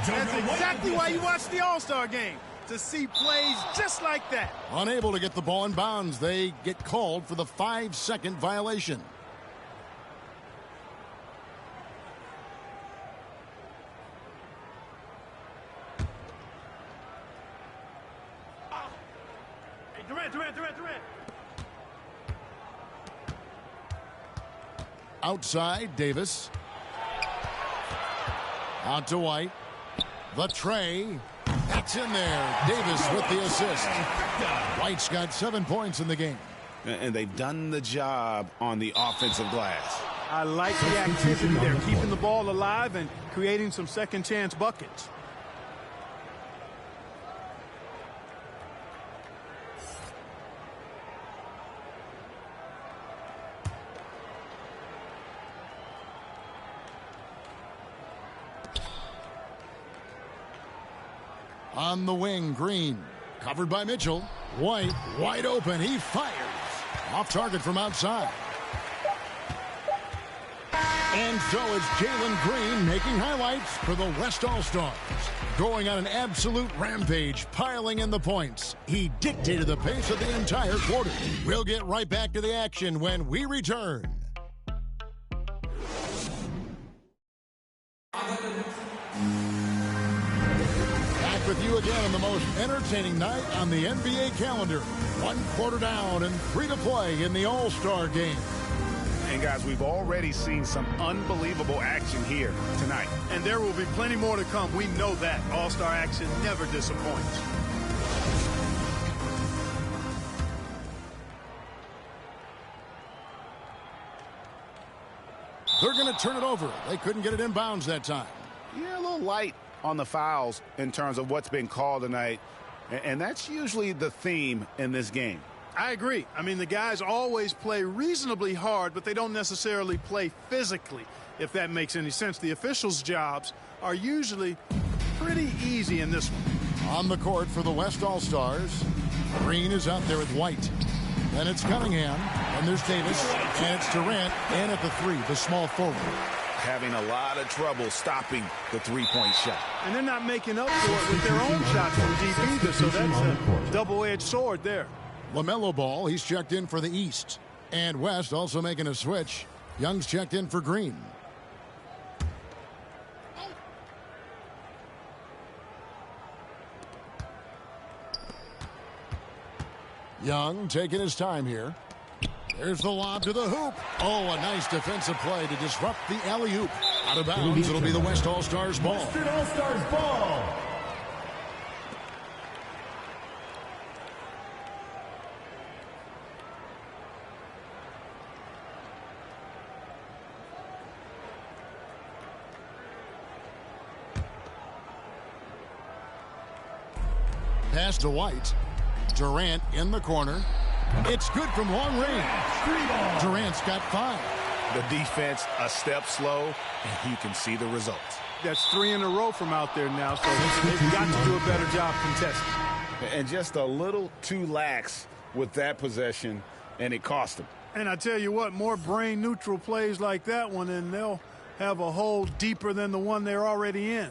That's exactly why you watch the All-Star game, to see plays just like that. Unable to get the ball in bounds, they get called for the 5-second violation. Hey, Durant. Outside, Davis. Out to White. The tray. That's in there. Davis with the assist. White's got 7 points in the game. And they've done the job on the offensive glass. I like the activity. They're keeping the ball alive and creating some second chance buckets. On the wing, Green. Covered by Mitchell. White, wide open. He fires. Off target from outside. And so it's Jalen Green making highlights for the West All-Stars. Going on an absolute rampage, piling in the points. He dictated the pace of the entire quarter. We'll get right back to the action when we return. With you again on the most entertaining night on the NBA calendar. 1 quarter down and 3 to play in the All-Star game. And guys, we've already seen some unbelievable action here tonight. And there will be plenty more to come. We know that. All-Star action never disappoints. They're going to turn it over. They couldn't get it inbounds that time. Yeah, a little light on the fouls in terms of what's been called tonight. And that's usually the theme in this game. I agree. I mean, the guys always play reasonably hard, but they don't necessarily play physically, if that makes any sense. The officials' jobs are usually pretty easy in this one. On the court for the West All-Stars, Green is out there with White. Then it's Cunningham, and there's Davis, and it's Durant, and at the 3, the small forward. Having a lot of trouble stopping the three-point shot. And they're not making up for it with their own shots from deep either, so that's a double-edged sword there. LaMelo Ball, he's checked in for the East. And West also making a switch. Young's checked in for Green. Young taking his time here. There's the lob to the hoop. Oh, a nice defensive play to disrupt the alley-oop. Out of bounds, it'll be the West All-Stars ball. Western All-Stars ball. Pass to White. Durant in the corner. It's good from long range. Durant's got 5. The defense a step slow, and you can see the results. That's 3 in a row from out there now, so they've got to do a better job contesting. And just a little too lax with that possession, and it cost them. And I tell you what, more brain-neutral plays like that one, and they'll have a hole deeper than the one they're already in.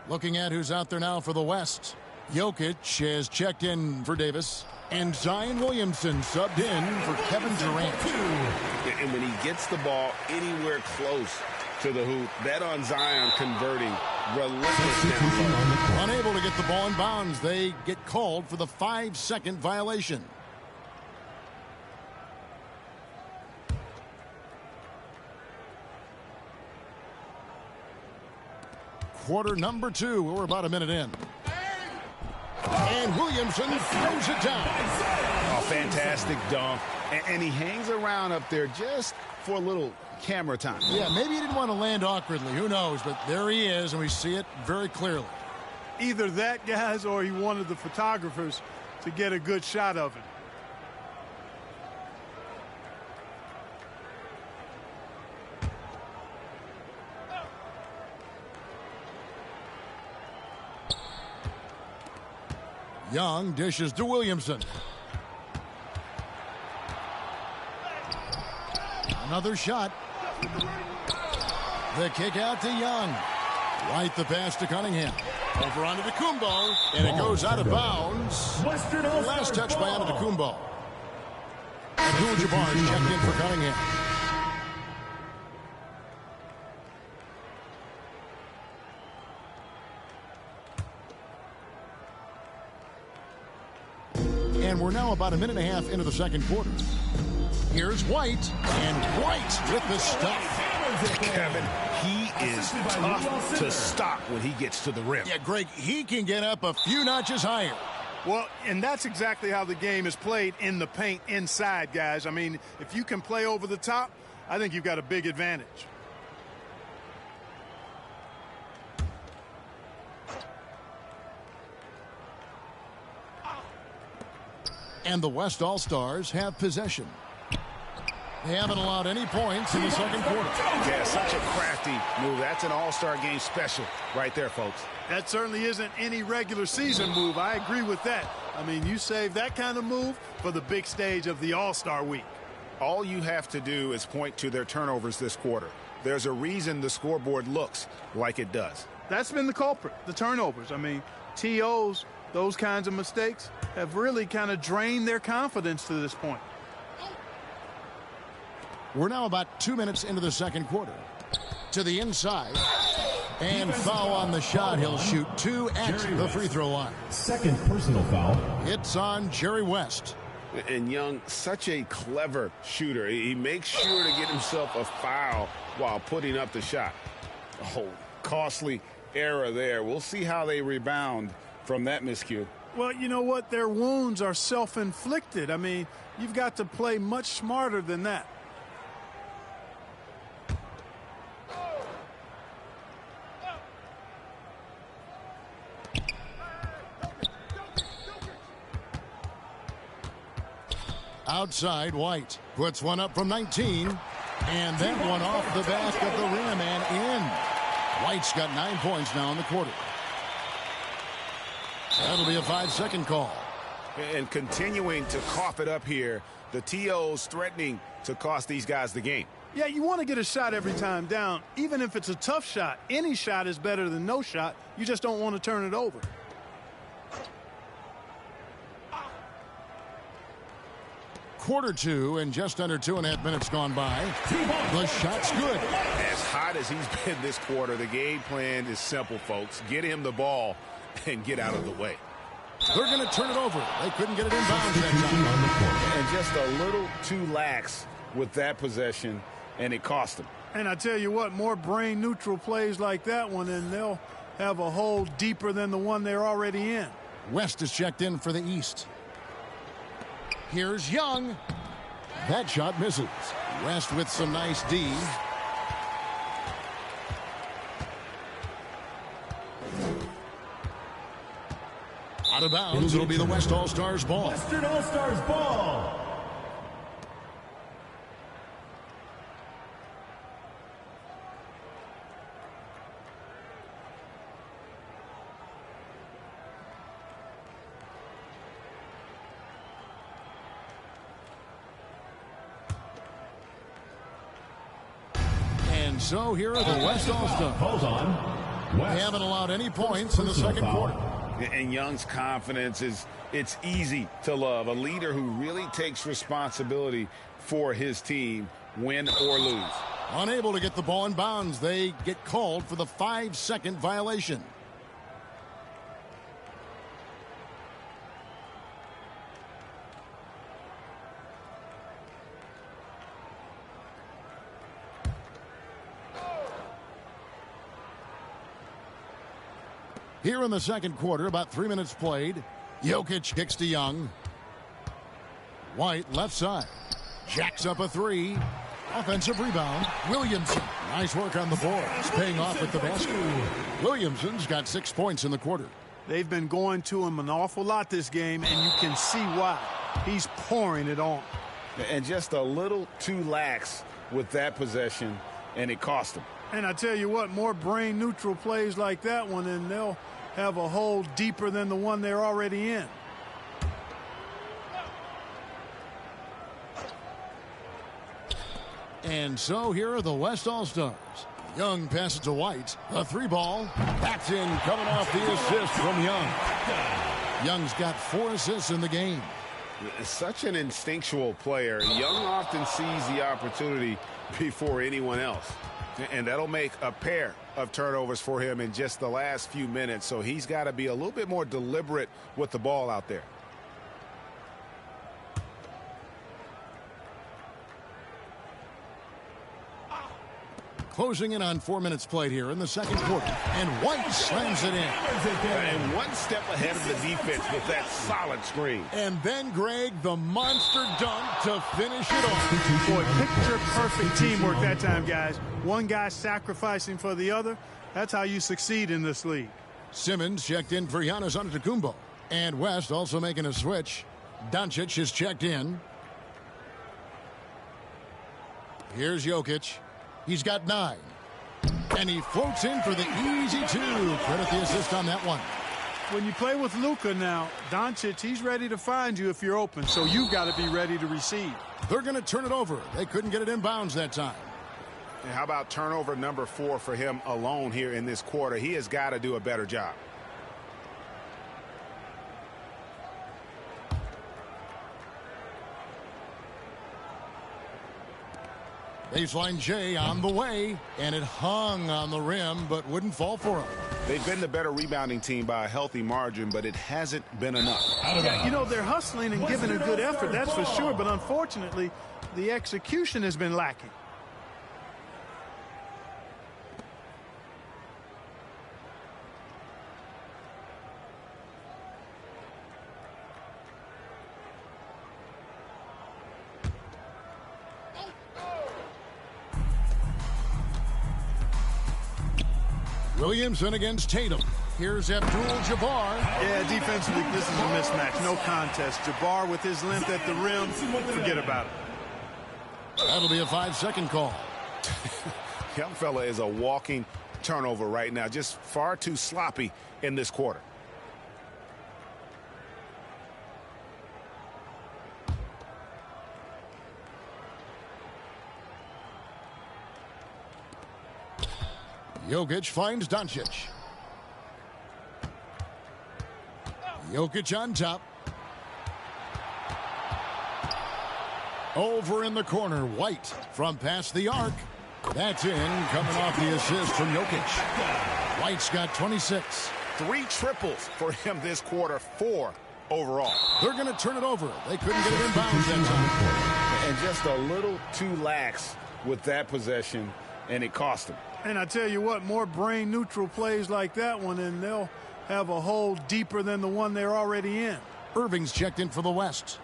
Looking at who's out there now for the West. Jokic has checked in for Davis. And Zion Williamson subbed in for Kevin Durant. And when he gets the ball anywhere close to the hoop, bet on Zion converting relentless down low. Unable to get the ball in bounds, they get called for the 5-second violation. Quarter number 2. We're about a minute in. And Williamson throws it down. Oh, fantastic dunk. And he hangs around up there just for a little camera time. Yeah, maybe he didn't want to land awkwardly. Who knows? But there he is, and we see it very clearly. Either that, guys, or he wanted the photographers to get a good shot of it. Young dishes to Williamson. Another shot. The kick out to Young. White the pass to Cunningham. Over onto Antetokounmpo, and it goes out of bounds. Last touch by Antetokounmpo. Abdul-Jabbar checked in for Cunningham. And we're now about a minute and a half into the second quarter. Here's White, and White with the stuff. Kevin, he is tough to stop when he gets to the rim. Yeah, Greg, he can get up a few notches higher. Well, and that's exactly how the game is played in the paint inside, guys. I mean, if you can play over the top, I think you've got a big advantage. And the West All-Stars have possession. They haven't allowed any points in the second quarter. Yeah, such a crafty move. That's an All-Star game special right there, folks. That certainly isn't any regular season move. I agree with that. I mean, you save that kind of move for the big stage of the All-Star week. All you have to do is point to their turnovers this quarter. There's a reason the scoreboard looks like it does. That's been the culprit, the turnovers. I mean, TOs, those kinds of mistakes have really kind of drained their confidence to this point. We're now about 2 minutes into the second quarter. To the inside. And foul on the shot. He'll shoot 2 at the free throw line. Second personal foul. It's on Jerry West. And Young, such a clever shooter. He makes sure to get himself a foul while putting up the shot. Oh, costly error there. We'll see how they rebound from that miscue. Well, you know what? Their wounds are self-inflicted. I mean, you've got to play much smarter than that. Outside, White puts one up from 19. And that one off the back of the rim and in. White's got 9 points now in the quarter. That'll be a 5-second call. And continuing to cough it up here, the TOs threatening to cost these guys the game. Yeah, you want to get a shot every time down, even if it's a tough shot. Any shot is better than no shot. You just don't want to turn it over. Quarter 2 and just under 2.5 minutes gone by. The shot's good. As hot as he's been this quarter, the game plan is simple, folks. Get him the ball and get out of the way. They're going to turn it over. They couldn't get it inbounds that time. And just a little too lax with that possession, and it cost them. And I tell you what, more brain-neutral plays like that one, and they'll have a hole deeper than the one they're already in. West is checked in for the East. Here's Young. That shot misses. West with some nice D. Out of bounds, it'll be the West All-Stars ball. Western All-Stars ball. So here are the West All-Stars. Hold on. They haven't allowed any points in the second quarter. And Young's confidence it's easy to love. A leader who really takes responsibility for his team, win or lose. Unable to get the ball in bounds, they get called for the 5-second violation. Here in the second quarter, about 3 minutes played. Jokic kicks to Young. White left side. Jacks up a 3. Offensive rebound. Williamson. Nice work on the boards. Paying off with the basket. Williamson's got 6 points in the quarter. They've been going to him an awful lot this game, and you can see why. He's pouring it on. And just a little too lax with that possession, and it cost him. And I tell you what, more brain-neutral plays like that one, and they'll have a hole deeper than the one they're already in. And so here are the West All-Stars. Young passes to White. A 3-ball. That's in, coming off the assist from Young. Young's got 4 assists in the game. Such an instinctual player. Young often sees the opportunity before anyone else. And that'll make a pair of turnovers for him in just the last few minutes. So he's got to be a little bit more deliberate with the ball out there. closing in on 4 minutes played here in the second quarter. And White slams it in. And one step ahead of the defense with that solid screen. And then, Greg, the monster dunk to finish it off. Boy, picture-perfect teamwork that time, guys. One guy sacrificing for the other. That's how you succeed in this league. Simmons checked in for Giannis Antetokounmpo. And West also making a switch. Doncic is checked in. Here's Jokic. He's got 9. And he floats in for the easy 2. Credit the assist on that one. When you play with Luka now, Doncic, he's ready to find you if you're open, so you've got to be ready to receive. They're going to turn it over. They couldn't get it in bounds that time. And how about turnover number 4 for him alone here in this quarter? He has got to do a better job. Baseline J on the way, and it hung on the rim, but wouldn't fall for him. They've been the better rebounding team by a healthy margin, but it hasn't been enough. Yeah, you know, they're hustling and giving a good effort, that's for sure, but unfortunately, the execution has been lacking. Williamson against Tatum. Here's Abdul-Jabbar. Yeah, defensively, this is a mismatch. No contest. Jabbar with his length at the rim, forget about it. That'll be a 5-second call. Young fella is a walking turnover right now. Just far too sloppy in this quarter. Jokic finds Doncic. Jokic on top. Over in the corner, White from past the arc. That's in, coming off the assist from Jokic. White's got 26. 3 triples for him this quarter, 4 overall. They're going to turn it over. They couldn't get it in bounds that time. And just a little too lax with that possession, and it cost him. And I tell you what, more brain-neutral plays like that one, and they'll have a hole deeper than the one they're already in. Irving's checked in for the West.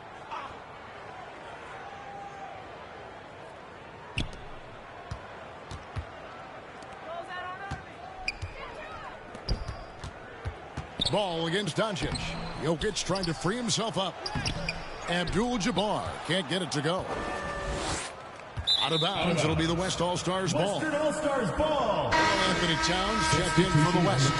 Ball against Doncic. Jokic trying to free himself up. Abdul-Jabbar can't get it to go. Out of bounds, it'll be the West All-Stars ball. Western All-Stars ball. Anthony Towns checked in for the West.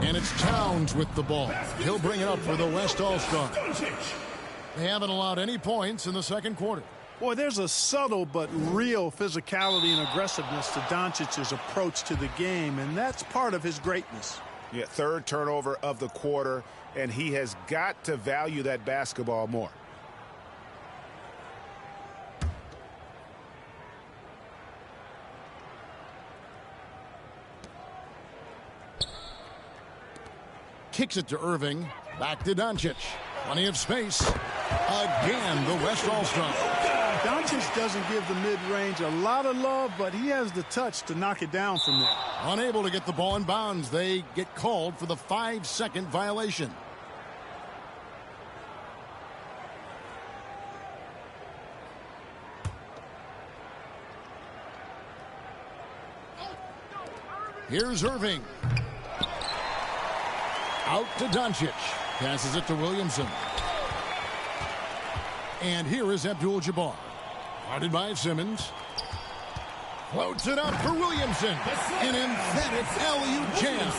And it's Towns with the ball. He'll bring it up for the West All-Stars. They haven't allowed any points in the second quarter. Boy, there's a subtle but real physicality and aggressiveness to Doncic's approach to the game, and that's part of his greatness. Yeah, 3rd turnover of the quarter, and he has got to value that basketball more. Kicks it to Irving. Back to Doncic. Plenty of space. Again, the West All-Star. Doncic doesn't give the mid-range a lot of love, but he has the touch to knock it down from there. Unable to get the ball in bounds. They get called for the 5-second violation. Here's Irving. Out to Doncic. Passes it to Williamson. And here is Abdul-Jabbar. Guarded by Simmons. Floats it up for Williamson. An emphatic alley-oop jam.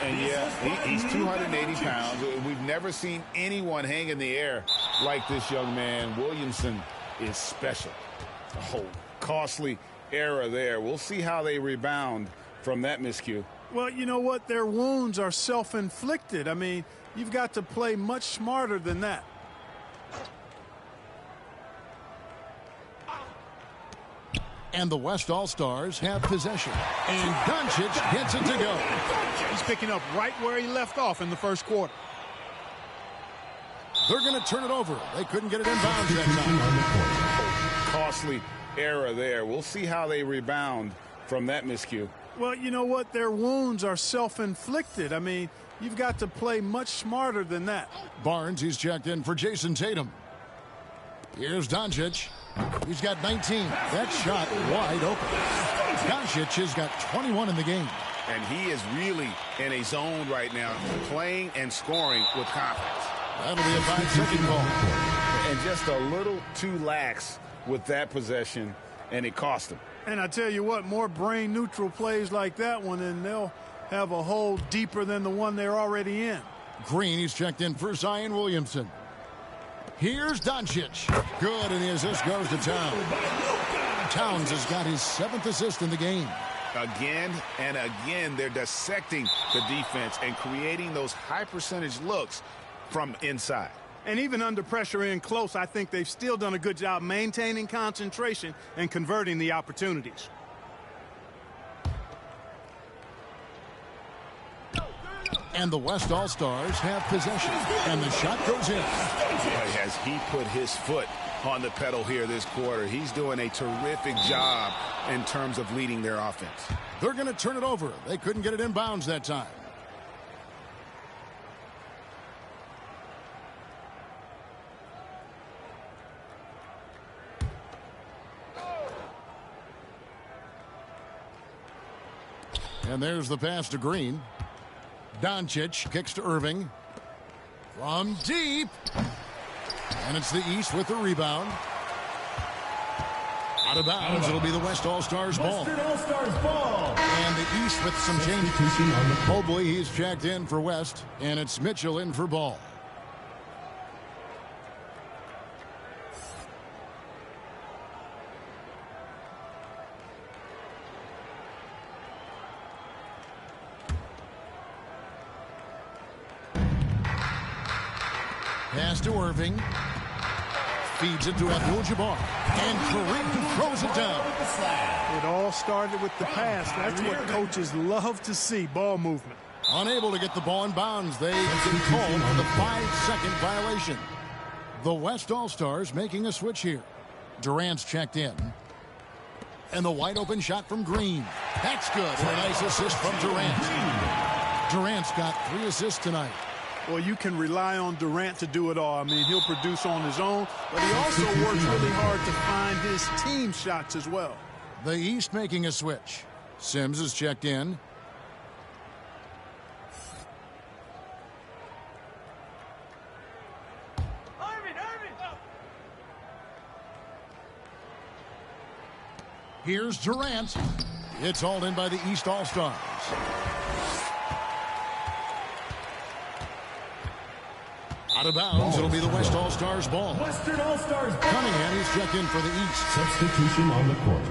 And yeah, he's 280 pounds. We've never seen anyone hang in the air like this young man. Williamson is special. Oh, costly error there. We'll see how they rebound from that miscue. Well, you know what? Their wounds are self-inflicted. I mean, you've got to play much smarter than that. And the West All-Stars have possession. And Doncic gets it to go. He's picking up right where he left off in the first quarter. They're going to turn it over. They couldn't get it in bounds that time. Costly error there. We'll see how they rebound from that miscue. Well, you know what? Their wounds are self-inflicted. I mean, you've got to play much smarter than that. Barnes, he's checked in for Jason Tatum. Here's Doncic. He's got 19. That shot wide open. Doncic has got 21 in the game. And he is really in a zone right now, playing and scoring with confidence. That'll be a 5-second call. And just a little too lax with that possession, and it cost him. And I tell you what, more brain-neutral plays like that one, and they'll have a hole deeper than the one they're already in. Green, he's checked in for Zion Williamson. Here's Doncic. Good, and the assist goes to Towns. Towns has got his 7th assist in the game. Again and again, they're dissecting the defense and creating those high-percentage looks from inside. And even under pressure in close, I think they've still done a good job maintaining concentration and converting the opportunities. And the West All-Stars have possession. And the shot goes in. As he put his foot on the pedal here this quarter, he's doing a terrific job in terms of leading their offense. They're going to turn it over. They couldn't get it in bounds that time. And there's the pass to Green. Doncic kicks to Irving. From deep. And it's the East with the rebound. Out of bounds, it'll be the West All-Stars ball. Western All-Stars ball. And the East with some changes. Mobley, he's checked in for West. And it's Mitchell in for Ball. Pass to Irving. Feeds it to Abdul-Jabbar. And Kareem throws it down. It all started with the pass. That's what coaches love to see, ball movement. Unable to get the ball in bounds. They've been called for the 5-second violation. The West All-Stars making a switch here. Durant's checked in. And the wide open shot from Green. That's good. And a nice assist from Durant. Durant's got 3 assists tonight. Well, you can rely on Durant to do it all. I mean, he'll produce on his own, but he also works really hard to find his team shots as well. The East making a switch. Sims is checked in. Here's Durant. It's hauled in by the East All-Stars. Out of bounds, it'll be the West All-Stars ball. Western All-Stars ball. Cunningham, he's checked in for the East. Substitution on the court.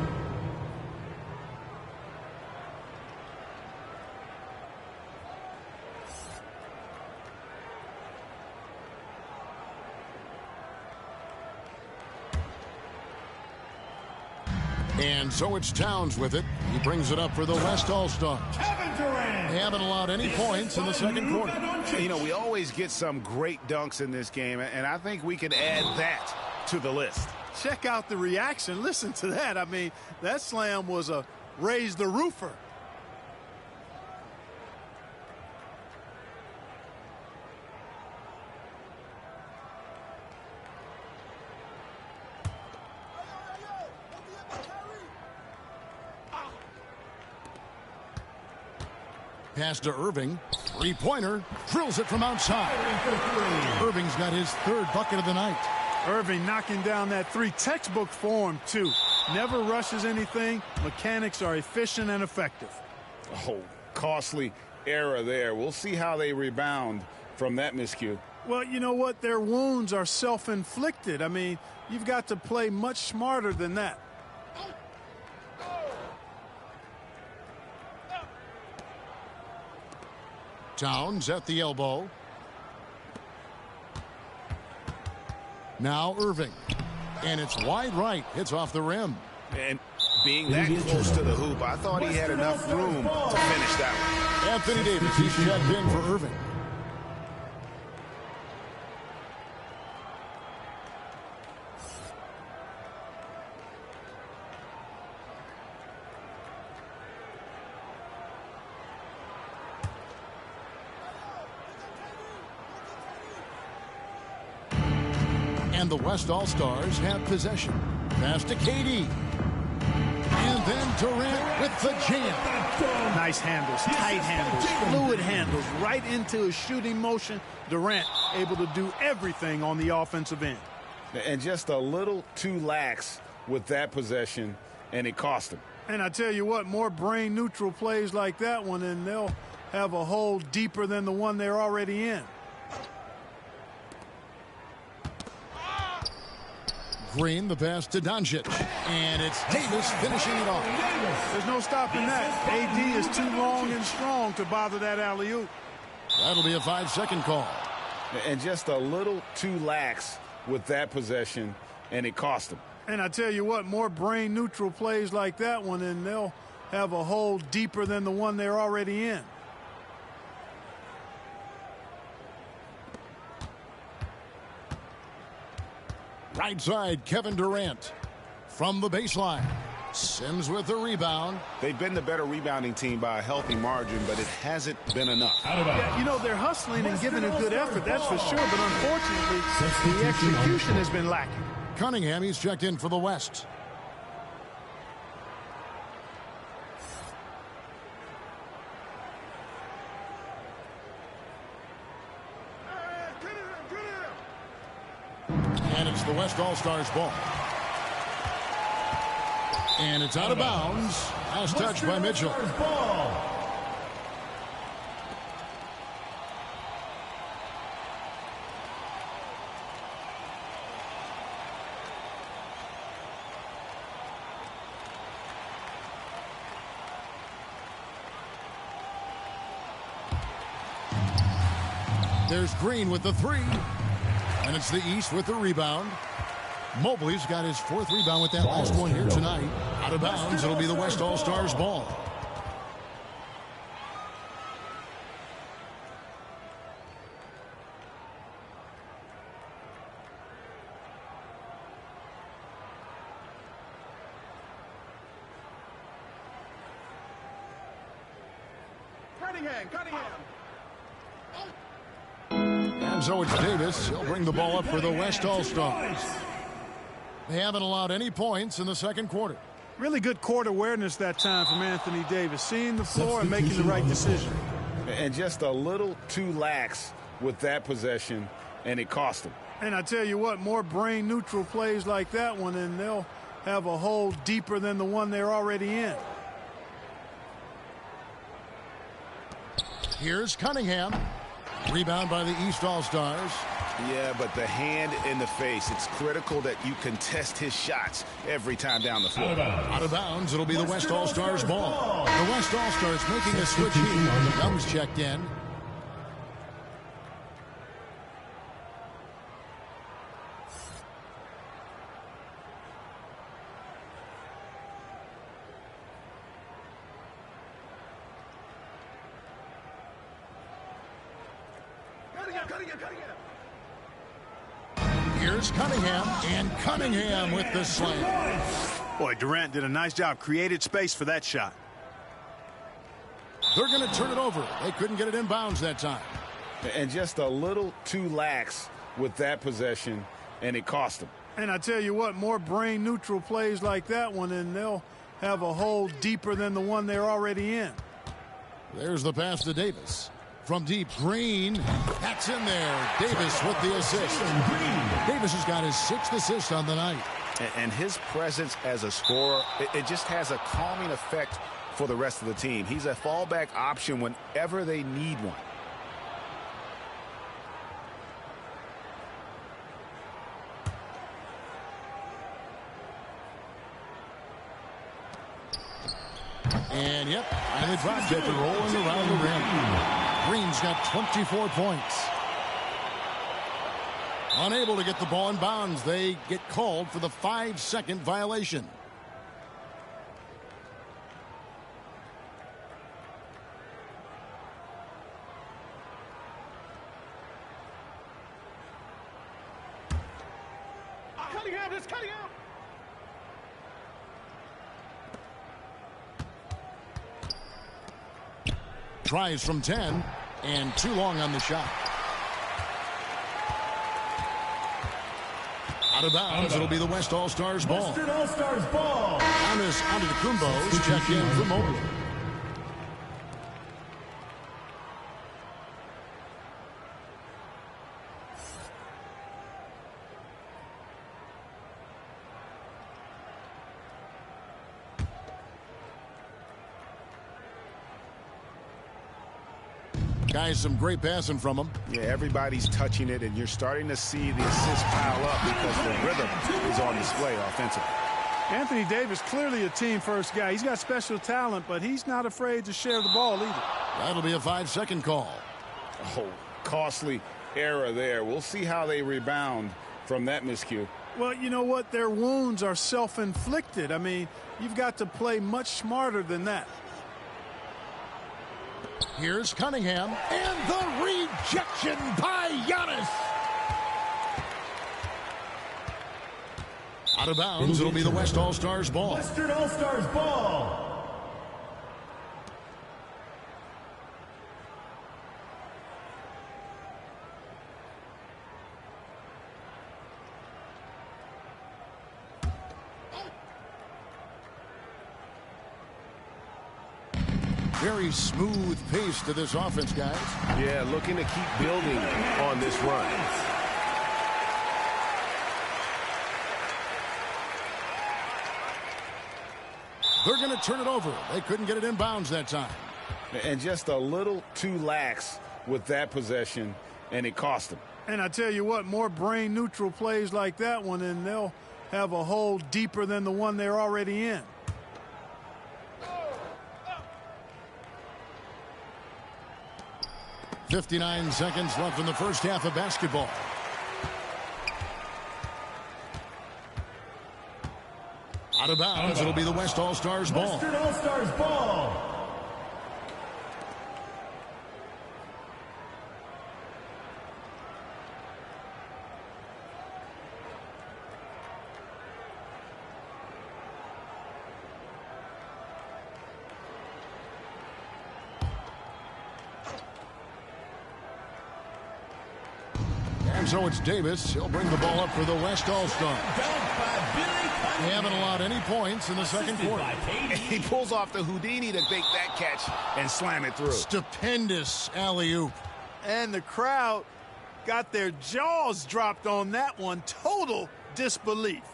And so it's Towns with it. He brings it up for the West All-Stars. They haven't allowed any points in the second quarter. You know, we always get some great dunks in this game, and I think we can add that to the list. Check out the reaction. Listen to that. I mean, that slam was a raise the roofer. Pass to Irving. Three-pointer. Drills it from outside. Irving's got his 3rd bucket of the night. Irving knocking down that 3. Textbook form, too. Never rushes anything. Mechanics are efficient and effective. Oh, costly error there. We'll see how they rebound from that miscue. Well, you know what? Their wounds are self-inflicted. I mean, you've got to play much smarter than that. Towns at the elbow. Now Irving. And it's wide right. Hits off the rim. And Being that close to the hoop, I thought he had enough room to finish that one. Anthony Davis, he's checked in for Irving. And the West All-Stars have possession. Pass to KD. And then Durant with the jam. Nice handles, tight handles, fluid handles, right into his shooting motion. Durant able to do everything on the offensive end. And just a little too lax with that possession, and it cost him. And I tell you what, more brain-neutral plays like that one, and they'll have a hole deeper than the one they're already in. Green, the pass to Doncic. And it's Davis finishing it off. There's no stopping that. AD is too long and strong to bother that alley-oop. That'll be a 5-second call. And just a little too lax with that possession, and it cost him. And I tell you what, more brain-neutral plays like that one, and they'll have a hole deeper than the one they're already in. Right side, Kevin Durant. From the baseline. Sims with the rebound. They've been the better rebounding team by a healthy margin, but it hasn't been enough. Yeah, you know, they're hustling and giving a good effort, that's for sure, but unfortunately, the execution has been lacking. Cunningham, he's checked in for the West. And it's the West All-Stars ball. And it's out of bounds. Last touch by Mitchell. There's Green with the three. And it's the East with the rebound. Mobley's got his 4th rebound with that last one here tonight. Out of bounds, it'll be the West All-Stars ball. Cunningham. And so it's Davis. He'll bring the ball up for the West All-Stars. They haven't allowed any points in the second quarter. Really good court awareness that time from Anthony Davis. Seeing the floor and making the right decision. And just a little too lax with that possession, and it cost him. And I tell you what, more brain-neutral plays like that one, and they'll have a hole deeper than the one they're already in. Here's Cunningham. Rebound by the East All-Stars. Yeah, but the hand in the face. It's critical that you contest his shots every time down the floor. Out of bounds, it'll be the West All-Stars ball. The West All-Stars making a switch here. Young's checked in. Here's Cunningham, and Cunningham with the slam. Boy, Durant did a nice job. Created space for that shot. They're going to turn it over. They couldn't get it in bounds that time. And just a little too lax with that possession, and it cost them. And I tell you what, more brain-neutral plays like that one, and they'll have a hole deeper than the one they're already in. There's the pass to Davis. From deep, Green. That's in there. Davis with the assist. Davis has got his 6th assist on the night. And his presence as a scorer, it just has a calming effect for the rest of the team. He's a fallback option whenever they need one. And, yep, and the drop kick rolling around the rim. Green's got 24 points. Unable to get the ball in bounds. They get called for the 5-second violation. Tries from 10, and too long on the shot. Out of bounds, it'll be the West All-Stars ball. Western All-Stars ball. Giannis Antetokounmpo's checked in for Mobley. Guys, some great passing from him. Yeah, everybody's touching it, and you're starting to see the assists pile up because the rhythm is on display offensively. Anthony Davis, clearly a team-first guy. He's got special talent, but he's not afraid to share the ball either. That'll be a 5-second call. Oh, costly error there. We'll see how they rebound from that miscue. Well, you know what? Their wounds are self-inflicted. I mean, you've got to play much smarter than that. Here's Cunningham, and the rejection by Giannis. Out of bounds, it'll be the West All-Stars ball. Western All-Stars ball. Very smooth pace to this offense, guys. Yeah, looking to keep building on this run. They're going to turn it over. They couldn't get it in bounds that time. And just a little too lax with that possession, and it cost them. And I tell you what, more brain-neutral plays like that one, and they'll have a hole deeper than the one they're already in. .59 seconds left in the first half of basketball. Out of bounds, it'll be the West All-Stars ball. Western All-Stars ball. And so it's Davis. He'll bring the ball up for the West All-Stars. They haven't allowed any points in the second quarter. He pulls off the Houdini to make that catch and slam it through. Stupendous alley-oop. And the crowd got their jaws dropped on that one. Total disbelief.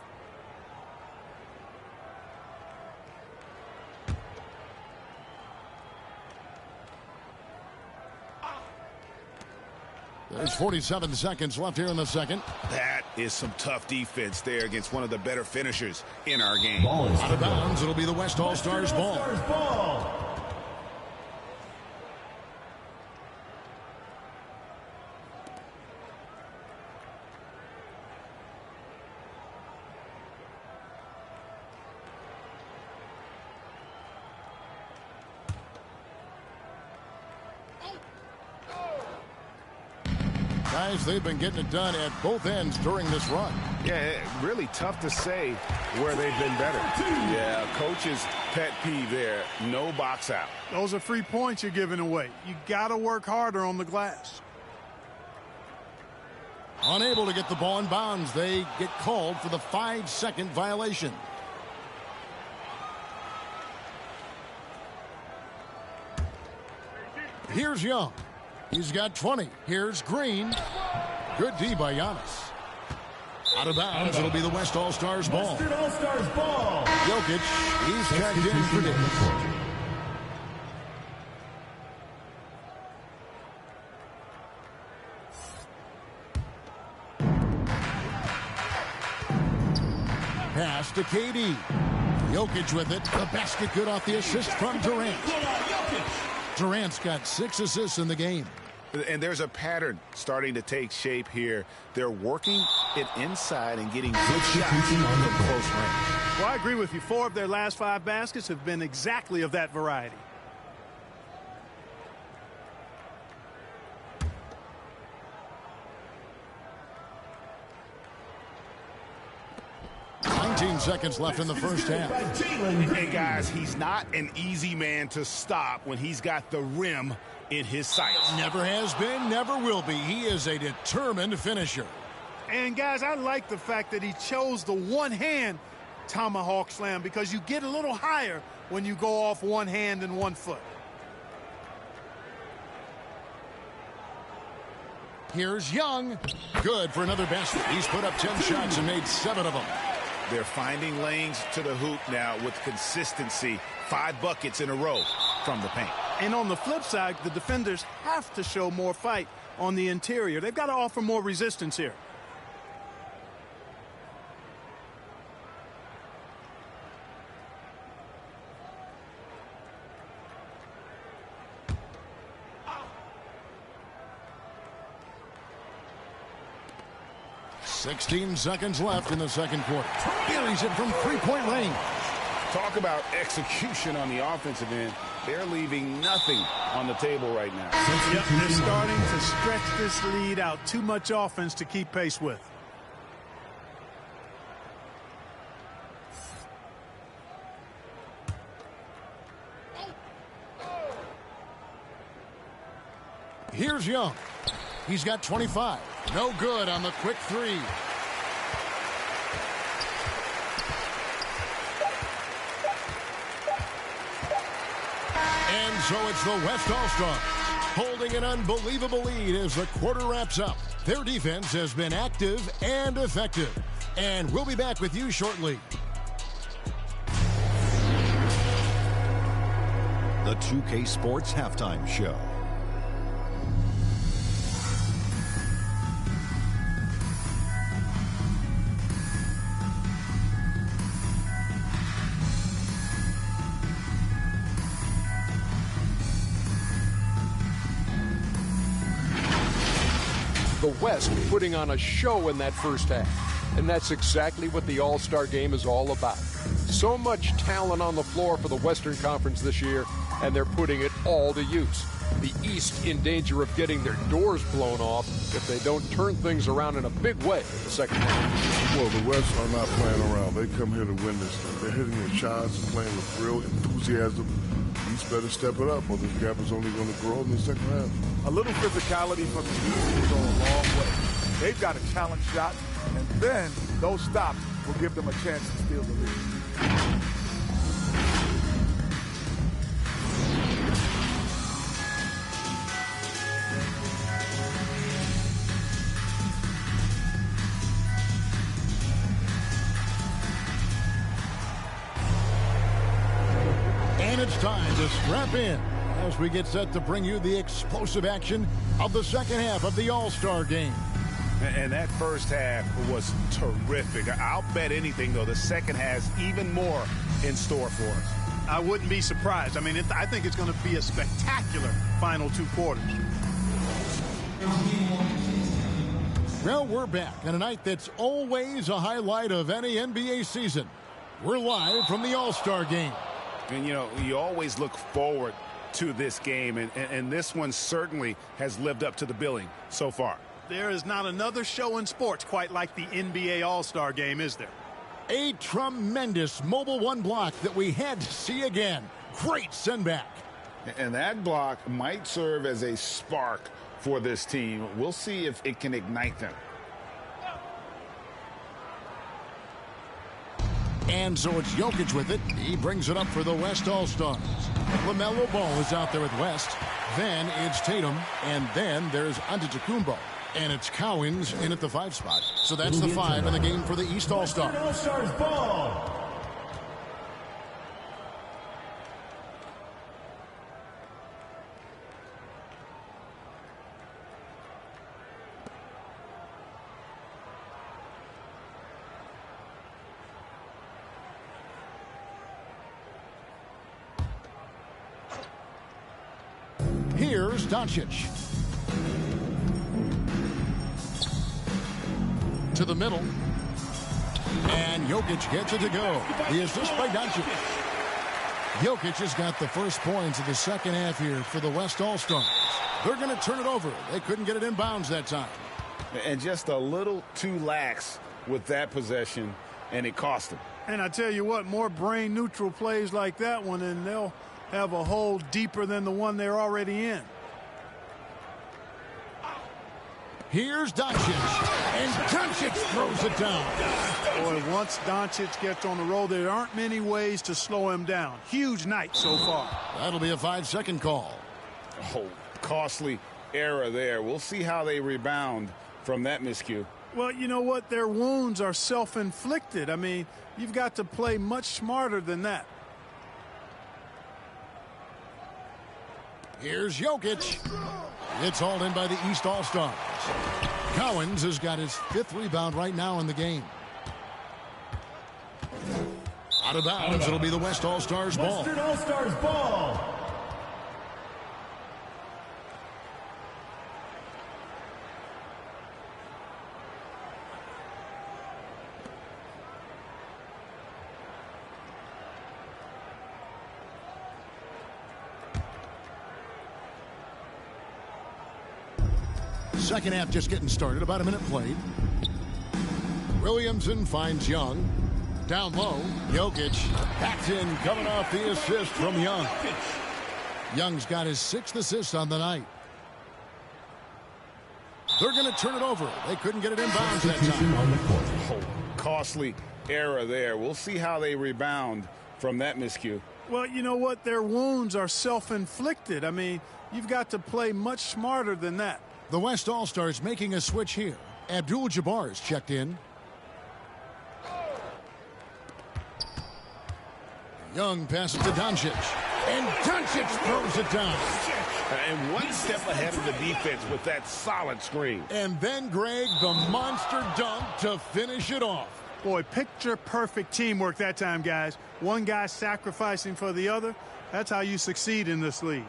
There's 47 seconds left here in the second. That is some tough defense there against one of the better finishers in our game. Out of bounds, it'll be the West All-Stars ball. Guys, they've been getting it done at both ends during this run. Yeah, really tough to say where they've been better. Yeah, coach's pet peeve there. No box out. Those are free points you're giving away. You got to work harder on the glass. Unable to get the ball in bounds. They get called for the 5-second violation. Here's Young. He's got 20. Here's Green. Good D by Giannis. Out of bounds, it'll be the West All-Stars ball. Western All-Stars ball. Jokic, he's checked in for Davis. Pass to KD. Jokic with it. The basket good off the assist from Durant. Durant's got 6 assists in the game. And there's a pattern starting to take shape here. They're working it inside and getting good shots from close range. Well, I agree with you. 4 of their last 5 baskets have been exactly of that variety. 17 seconds left in the first half. Hey, guys, he's not an easy man to stop when he's got the rim in his sights. Never has been, never will be. He is a determined finisher. And, guys, I like the fact that he chose the one-hand tomahawk slam because you get a little higher when you go off one hand and 1 foot. Here's Young. Good for another basket. He's put up 10 shots and made 7 of them. They're finding lanes to the hoop now with consistency. 5 buckets in a row from the paint. And on the flip side, the defenders have to show more fight on the interior. They've got to offer more resistance here. $16 seconds left in the second quarter. Buries it from three-point range. Talk about execution on the offensive end. They're leaving nothing on the table right now. Yep, they're starting to stretch this lead out. Too much offense to keep pace with. Here's Young. He's got 25. No good on the quick three. And so it's the West All-Stars holding an unbelievable lead as the quarter wraps up. Their defense has been active and effective. And we'll be back with you shortly. The 2K Sports Halftime Show. The West putting on a show in that first half. And that's exactly what the All-Star game is all about. So much talent on the floor for the Western Conference this year, and they're putting it all to use. The East in danger of getting their doors blown off if they don't turn things around in a big way in the second half. Well, the West are not playing around. They come here to win this thing. They're hitting their shots and playing with real enthusiasm. East better step it up, or this gap is only going to grow in the second half. A little physicality from the East will go a long way. They've got a challenge shot, and then those stops will give them a chance to steal the lead. And it's time to strap in as we get set to bring you the explosive action of the second half of the All-Star game. And that first half was terrific. I'll bet anything, though, the second has even more in store for us. I wouldn't be surprised. I mean, I think it's going to be a spectacular final 2 quarters. Well, we're back on a night that's always a highlight of any NBA season. We're live from the All-Star game. And, you know, you always look forward to this game, and this one certainly has lived up to the billing so far. There is not another show in sports quite like the NBA All-Star game, is there? A tremendous Mobile One block that we had to see again. Great send back. And that block might serve as a spark for this team. We'll see if it can ignite them. And so it's Jokic with it. He brings it up for the West All-Stars. LaMelo Ball is out there with West. Then it's Tatum. And then there's Antetokounmpo. And it's Cowens in at the 5 spot. So that's the 5 in the game for the East All-Stars. All-Stars ball. Here's Doncic. To the middle. And Jokic gets it to go. The assist by Doncic. Jokic has got the first points of the second half here for the West All-Stars. They're going to turn it over. They couldn't get it in bounds that time. And just a little too lax with that possession. and it cost them. And I tell you what, more brain-neutral plays like that one, and they'll have a hole deeper than the one they're already in. Here's Doncic, and Doncic throws it down. Boy, once Doncic gets on the roll, there aren't many ways to slow him down. Huge night so far. That'll be a 5-second call. Oh, costly error there. We'll see how they rebound from that miscue. Well, you know what? Their wounds are self-inflicted. I mean, you've got to play much smarter than that. Here's Jokic. It's hauled in by the East All-Stars. Cowens has got his 5th rebound right now in the game. Out of bounds, it'll be the West All-Stars ball. Western All-Stars ball. Second half just getting started. About a minute played. Williamson finds Young. Down low. Jokic. Backed in, coming off the assist from Young. Young's got his 6th assist on the night. They're going to turn it over. They couldn't get it in bounds that time. Oh, costly error there. We'll see how they rebound from that miscue. Well, you know what? Their wounds are self-inflicted. I mean, you've got to play much smarter than that. The West All-Stars making a switch here. Abdul-Jabbar is checked in. Young passes to Doncic. And Doncic throws it down. And one step ahead of the defense with that solid screen. And then, Greg, the monster dunk to finish it off. Boy, picture-perfect teamwork that time, guys. One guy sacrificing for the other. That's how you succeed in this league.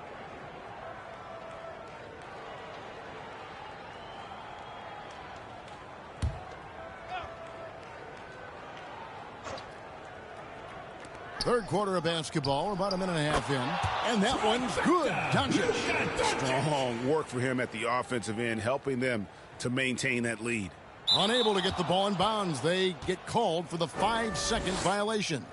Third quarter of basketball. We're about a minute and a half in. And that one's good. Doncic. Strong work for him at the offensive end, helping them to maintain that lead. Unable to get the ball in bounds. They get called for the 5-second violation.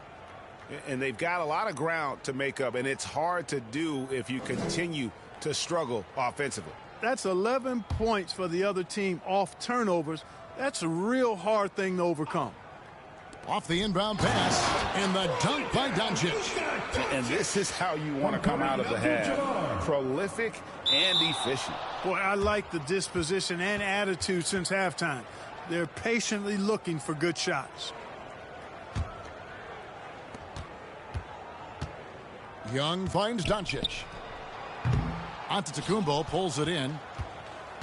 And they've got a lot of ground to make up, and it's hard to do if you continue to struggle offensively. That's 11 points for the other team off turnovers. That's a real hard thing to overcome. Off the inbound pass, and the dunk by Doncic. And this is how you want to come out of the half. Prolific and efficient. Boy, I like the disposition and attitude since halftime. They're patiently looking for good shots. Young finds Doncic. Antetokounmpo pulls it in.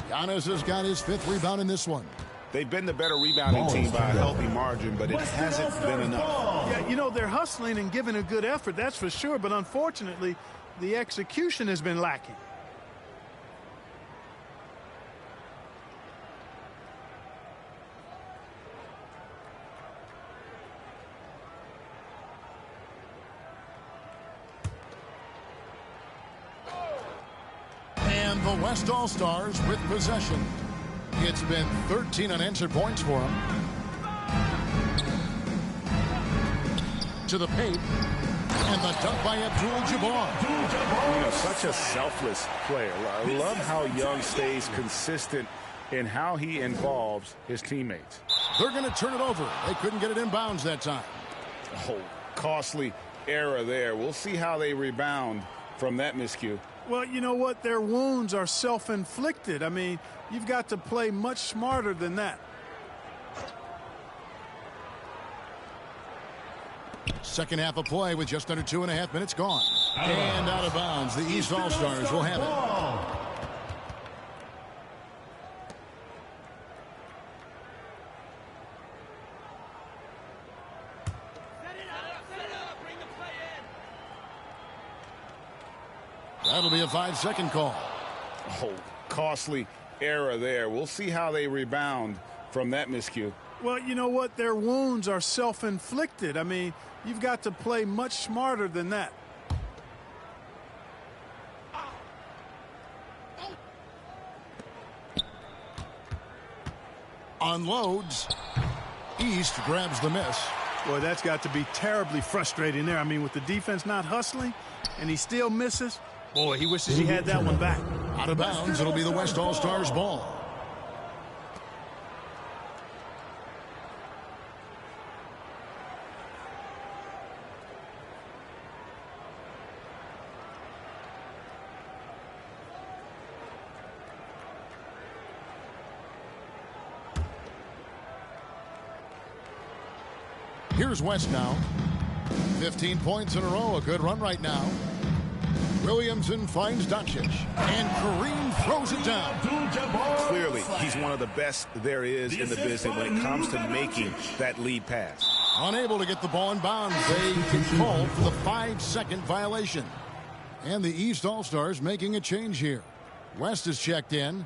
Giannis has got his 5th rebound in this one. They've been the better rebounding team by a healthy margin, but it hasn't been enough. Yeah, you know, they're hustling and giving a good effort, that's for sure, but unfortunately, the execution has been lacking. And the West All-Stars with possession. It's been 13 unanswered points for them. To the paint. And the dunk by Abdul-Jabbar. You know, such a selfless player. I love how Young stays consistent in how he involves his teammates. They're going to turn it over. They couldn't get it in bounds that time. Oh, costly error there. We'll see how they rebound from that miscue. Well, you know what? Their wounds are self-inflicted. I mean, you've got to play much smarter than that. Second half of play with just under 2.5 minutes gone. And out of bounds. The East All-Stars will have it. That'll be a 5-second call. Oh, costly error there. We'll see how they rebound from that miscue. Well, you know what? Their wounds are self-inflicted. I mean, you've got to play much smarter than that. Unloads. East grabs the miss. Boy, that's got to be terribly frustrating there. I mean, with the defense not hustling and he still misses, boy, he wishes he had that one back. Out of bounds, it'll be the West All-Stars ball. Here's West now. 15 points in a row. A good run right now. Williamson finds Doncic. And Kareem throws it down. Clearly, he's one of the best there is in the business when it comes to making that lead pass. Unable to get the ball in bounds. They get called for the 5-second violation. And the East All-Stars making a change here. West is checked in.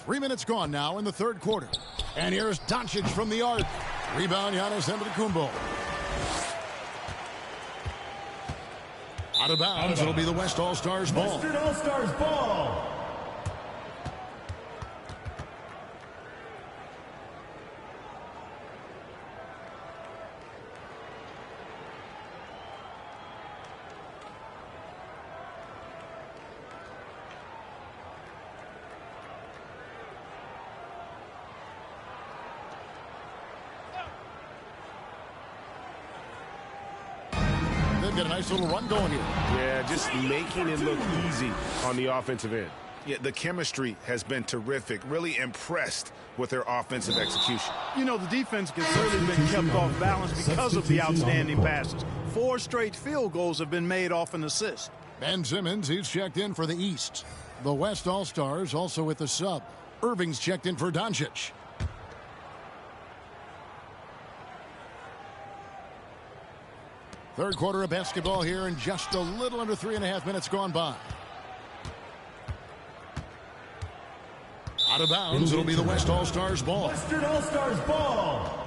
Three minutes gone now in the third quarter. And here's Doncic from the arc. Rebound, Giannis Antetokounmpo. Out of bounds, it'll be the West All-Stars ball. Western All-Stars ball. Get a nice little run going here. Yeah, just making it look easy on the offensive end. Yeah, the chemistry has been terrific. Really impressed with their offensive execution. You know, the defense has really been kept off balance because of the outstanding passes. 4 straight field goals have been made off an assist. Ben Simmons, he's checked in for the East. The West All-Stars also with the sub. Irving's checked in for Doncic. Third quarter of basketball here, and just a little under 3.5 minutes gone by. Out of bounds, it'll be the West All-Stars ball. Western All-Stars ball.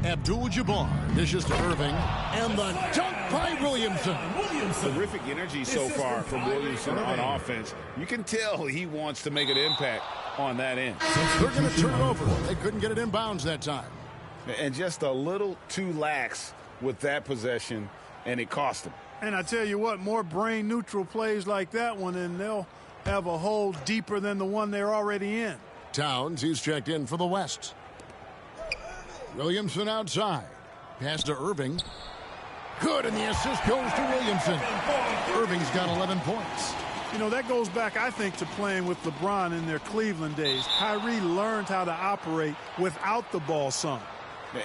Abdul-Jabbar dishes to Irving, and the dunk by Williamson. Terrific energy so far from Williamson on offense. You can tell he wants to make an impact on that end. They're going to turn it over. They couldn't get it in bounds that time. And just a little too lax with that possession, and it cost them. And I tell you what, more brain-neutral plays like that one, and they'll have a hole deeper than the one they're already in. Towns, he's checked in for the West. Williamson outside. Pass to Irving. Good, and the assist goes to Williamson. Irving's got 11 points. You know, that goes back, I think, to playing with LeBron in their Cleveland days. Kyrie learned how to operate without the ball some.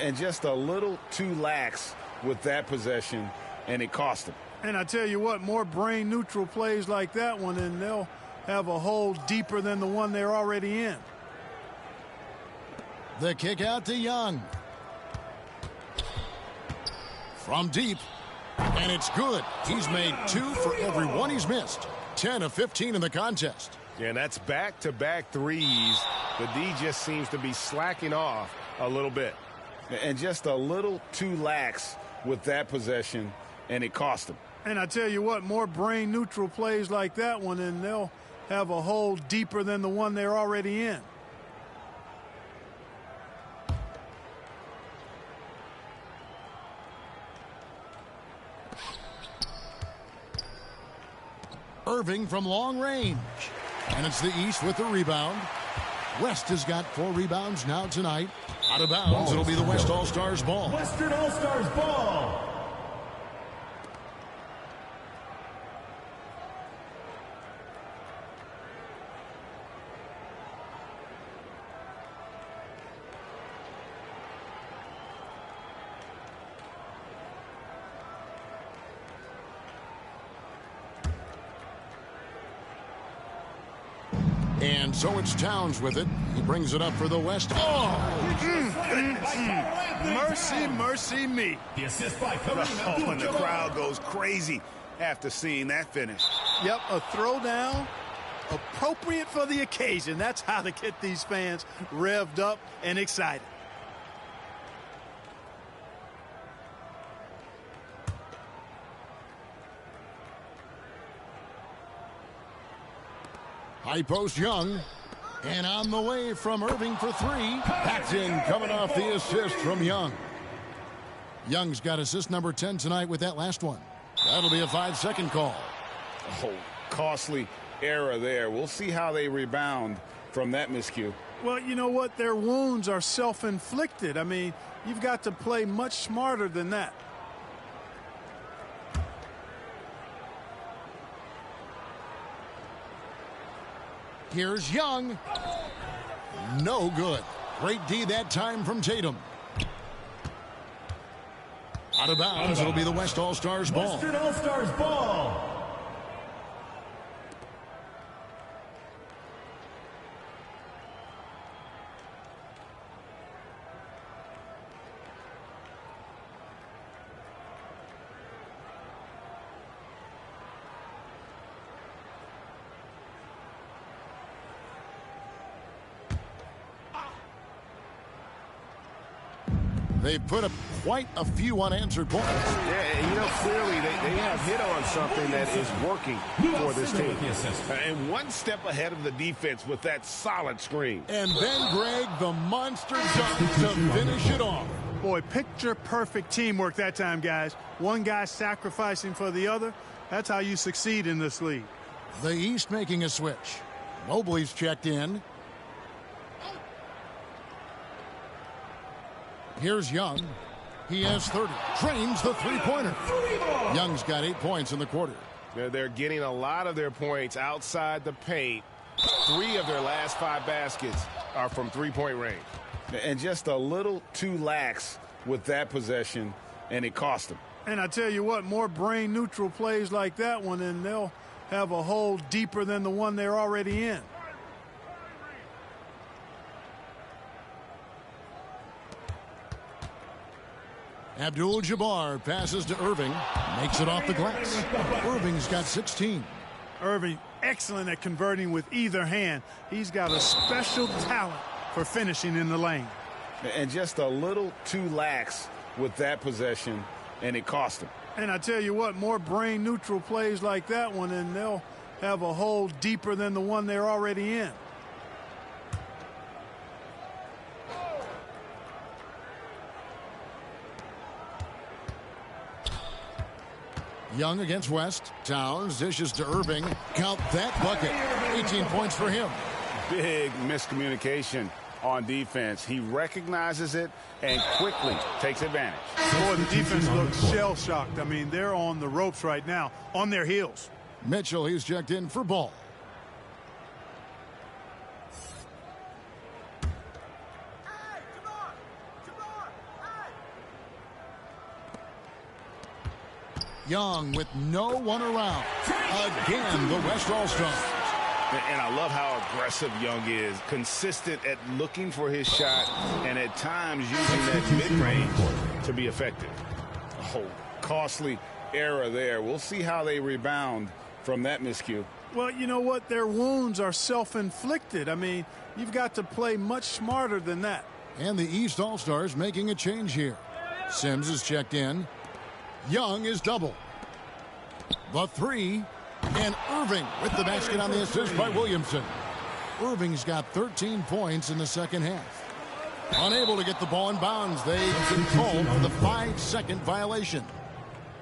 And just a little too lax with that possession, and it cost them. And I tell you what, more brain-neutral plays like that one, and they'll have a hole deeper than the one they're already in. The kick out to Young. From deep, and it's good. He's made 2 for every one he's missed. 10 of 15 in the contest. Yeah, and that's back-to-back threes. The D just seems to be slacking off a little bit. And just a little too lax with that possession, and it cost them. And I tell you what, more brain-neutral plays like that one, and they'll have a hole deeper than the one they're already in. Irving from long range. And it's the East with the rebound. West has got 4 rebounds now tonight. Out of bounds, it'll be the West All-Stars ball. Western All-Stars ball. And so it's Towns with it. He brings it up for the West. Oh! Mercy, mercy me. The assist by Cody. Oh, and the crowd goes crazy after seeing that finish. Yep, a throwdown appropriate for the occasion. That's how to get these fans revved up and excited. High post Young. And on the way from Irving for three. That's in, coming off the assist from Young. Young's got assist number 10 tonight with that last one. That'll be a 5-second call. Oh, costly error there. We'll see how they rebound from that miscue. Well, you know what? Their wounds are self-inflicted. I mean, you've got to play much smarter than that. Here's Young. No good. Great D that time from Tatum. Out of bounds. It'll be the West All-Stars ball. Western All-Stars ball. They've put up quite a few unanswered points. Yeah, you know, clearly they have hit on something that is working for this team. And one step ahead of the defense with that solid screen. And then, Greg, the monster dunk to finish it off. Boy, picture-perfect teamwork that time, guys. One guy sacrificing for the other. That's how you succeed in this league. The East making a switch. Mobley's checked in. Here's Young. He has 30. Trains the three-pointer. Young's got 8 points in the quarter. They're getting a lot of their points outside the paint. 3 of their last 5 baskets are from three-point range. And just a little too lax with that possession, and it cost them. And I tell you what, more brain-neutral plays like that one, and they'll have a hole deeper than the one they're already in. Abdul-Jabbar passes to Irving. Makes it off the glass. Irving's got 16. Irving, excellent at converting with either hand. He's got a special talent for finishing in the lane. And just a little too lax with that possession, and it cost him. And I tell you what, more brain-neutral plays like that one, and they'll have a hole deeper than the one they're already in. Young against West. Towns dishes to Irving. Count that bucket. 18 points for him. Big miscommunication on defense. He recognizes it and quickly takes advantage. Boy, the defense looks shell-shocked. I mean, they're on the ropes right now, on their heels. Mitchell, he's checked in for ball. Young with no one around. Again, the West All-Stars. And I love how aggressive Young is. Consistent at looking for his shot and at times using that mid-range to be effective. Oh, costly error there. We'll see how they rebound from that miscue. Well, you know what? Their wounds are self-inflicted. I mean, you've got to play much smarter than that. And the East All-Stars making a change here. Sims is checked in. Young is double. The three. And Irving with the basket on the assist by Williamson. Irving's got 13 points in the second half. Unable to get the ball in bounds. They've been called for the 5-second violation.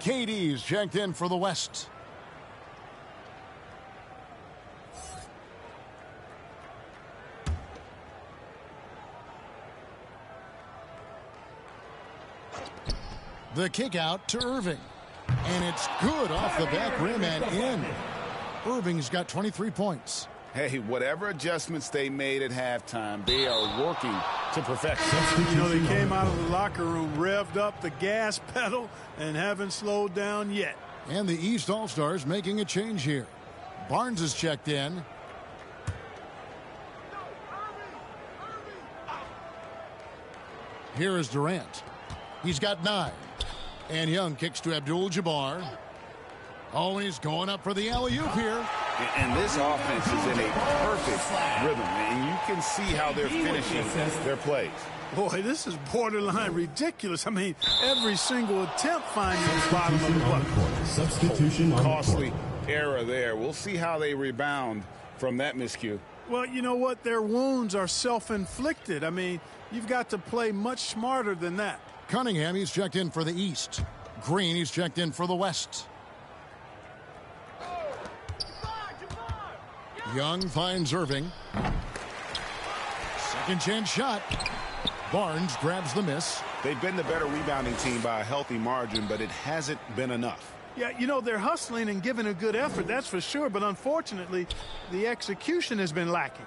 KD's checked in for the West. The kick out to Irving. And it's good off the back rim and in. Irving's got 23 points. Hey, whatever adjustments they made at halftime, they are working to perfection. You know, they came out of the locker room, revved up the gas pedal, and haven't slowed down yet. And the East All-Stars making a change here. Barnes is checked in. Here is Durant. He's got 9. And Young kicks to Abdul-Jabbar. Oh, and he's going up for the alley-oop here. And this offense is in a perfect rhythm, and you can see how they're finishing their plays. Boy, this is borderline ridiculous. I mean, every single attempt finding the bottom of the bucket. Substitution on costly error there. We'll see how they rebound from that miscue. Well, you know what? Their wounds are self-inflicted. I mean, you've got to play much smarter than that. Cunningham, he's checked in for the East. Green, he's checked in for the West. Young finds Irving. Second chance shot. Barnes grabs the miss. They've been the better rebounding team by a healthy margin, but it hasn't been enough. Yeah, you know, they're hustling and giving a good effort, that's for sure, but unfortunately, the execution has been lacking.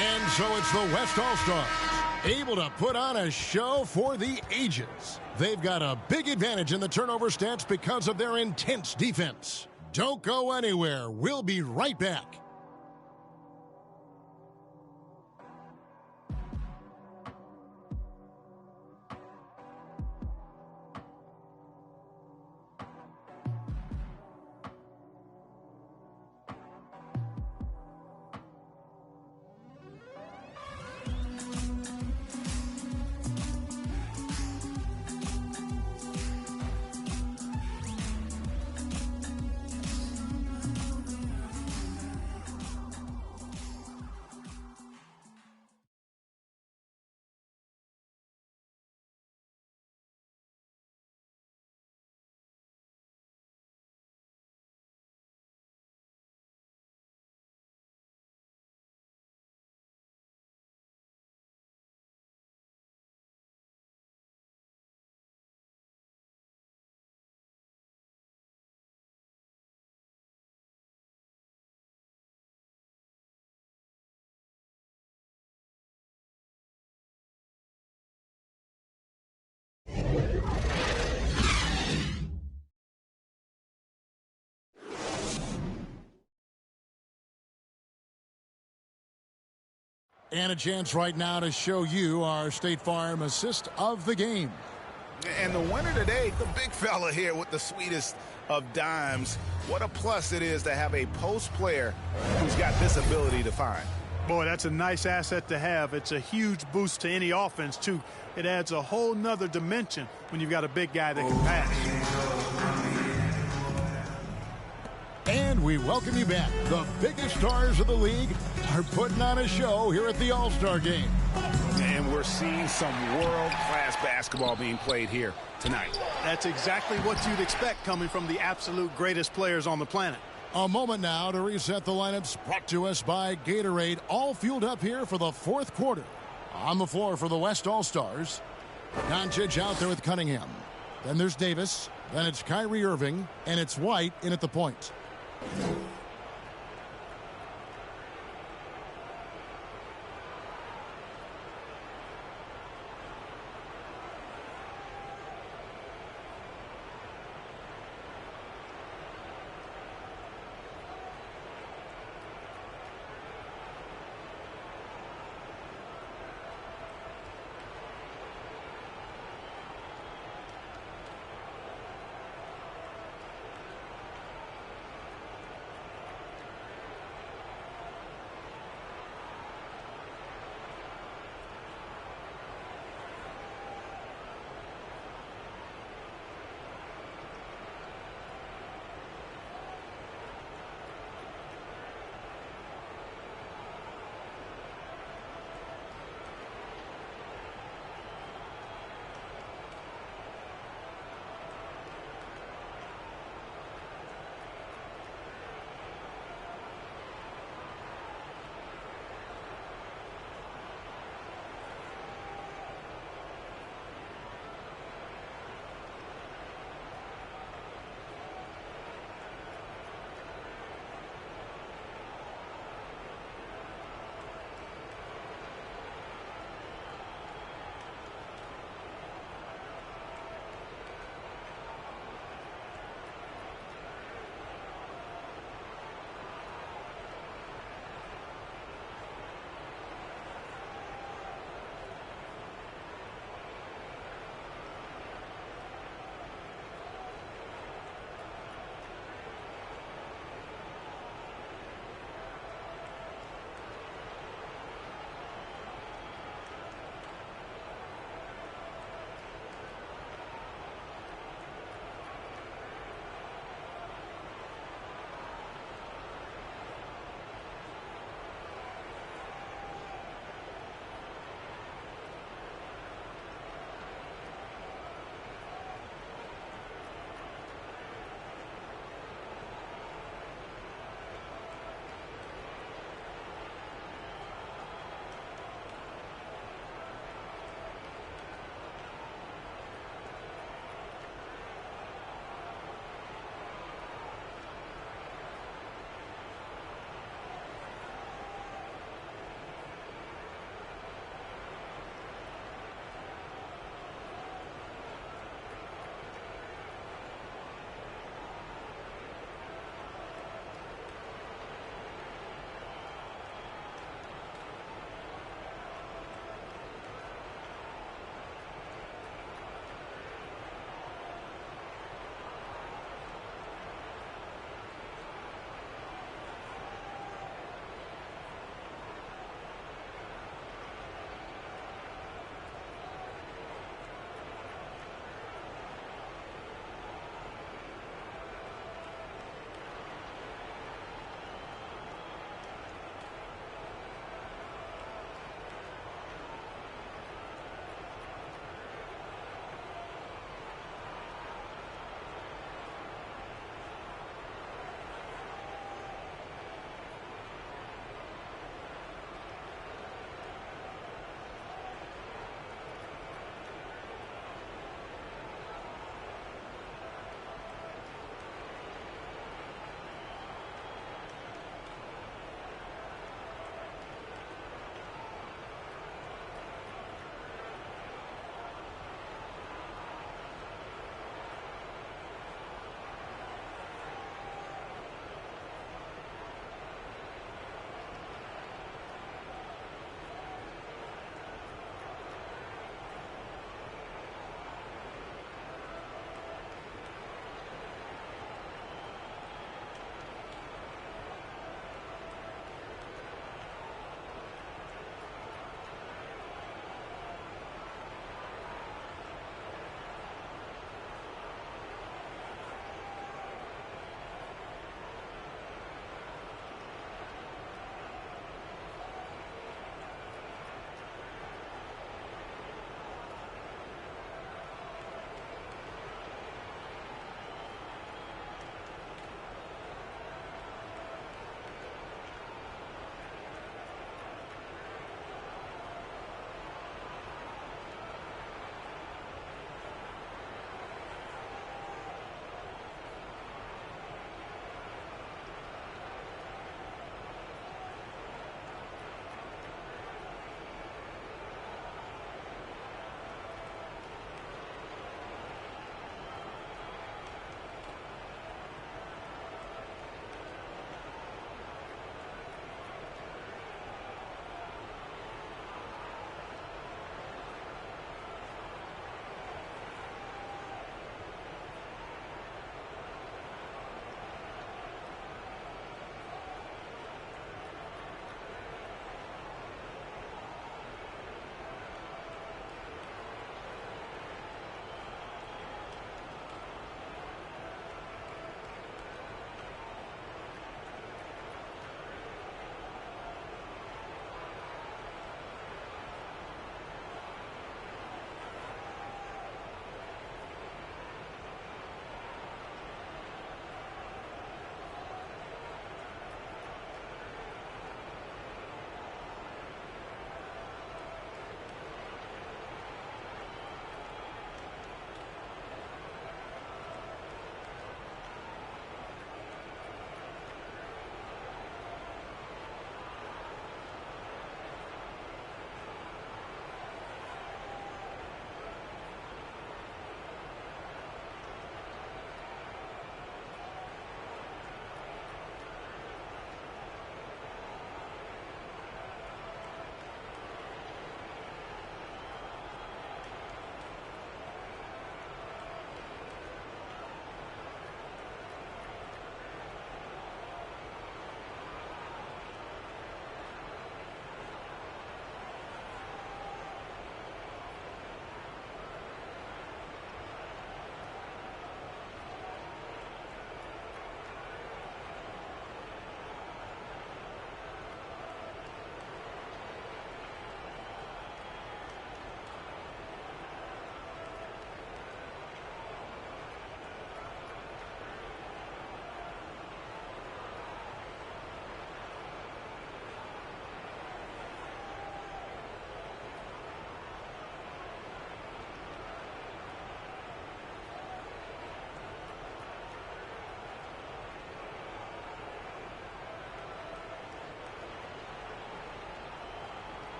And so it's the West All-Stars able to put on a show for the ages. They've got a big advantage in the turnover stats because of their intense defense. Don't go anywhere. We'll be right back. And a chance right now to show you our State Farm assist of the game. And the winner today, the big fella here with the sweetest of dimes. What a plus it is to have a post player who's got this ability to find. Boy, that's a nice asset to have. It's a huge boost to any offense, too. It adds a whole nother dimension when you've got a big guy that can pass. And we welcome you back. The biggest stars of the league are putting on a show here at the All-Star Game. And we're seeing some world-class basketball being played here tonight. That's exactly what you'd expect coming from the absolute greatest players on the planet. A moment now to reset the lineups brought to us by Gatorade. All fueled up here for the fourth quarter. On the floor for the West All-Stars, Doncic out there with Cunningham. Then there's Davis. Then it's Kyrie Irving. And it's White in at the point.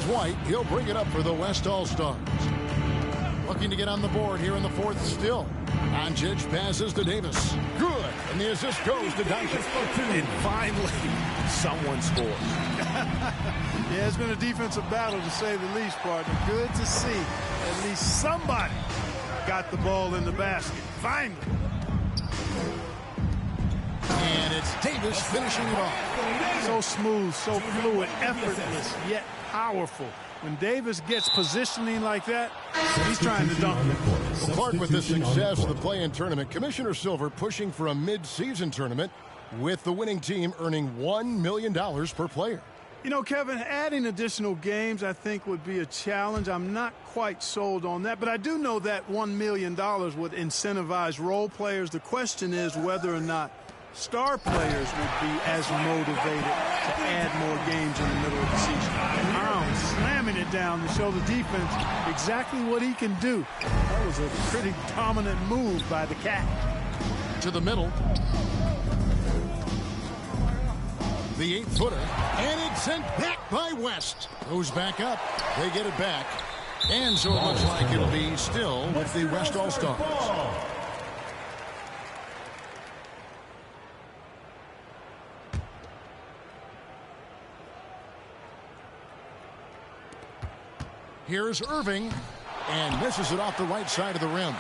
White. He'll bring it up for the West All-Stars. Looking to get on the board here in the fourth still. Doncic passes to Davis. Good. And the assist goes to Doncic. And finally, someone scores. Yeah, it's been a defensive battle, to say the least, partner. Good to see at least somebody got the ball in the basket. Finally. And it's Davis finishing it off. So smooth, so fluid, effortless, yet powerful. When Davis gets positioning like that, he's trying to dunk it. Well, Clark, with the success of the play-in tournament, Commissioner Silver pushing for a mid-season tournament with the winning team earning $1 million per player. You know, Kevin, adding additional games I think would be a challenge. I'm not quite sold on that, but I do know that $1 million would incentivize role players. The question is whether or not star players would be as motivated to add more games in the middle of the season. Brown slamming it down to show the defense exactly what he can do. That was a pretty dominant move by the Cat. To the middle. The 8-footer, and it's sent back by West. Goes back up. They get it back. And so it looks like it'll be still with the West All-Stars. Here's Irving, and misses it off the right side of the rim.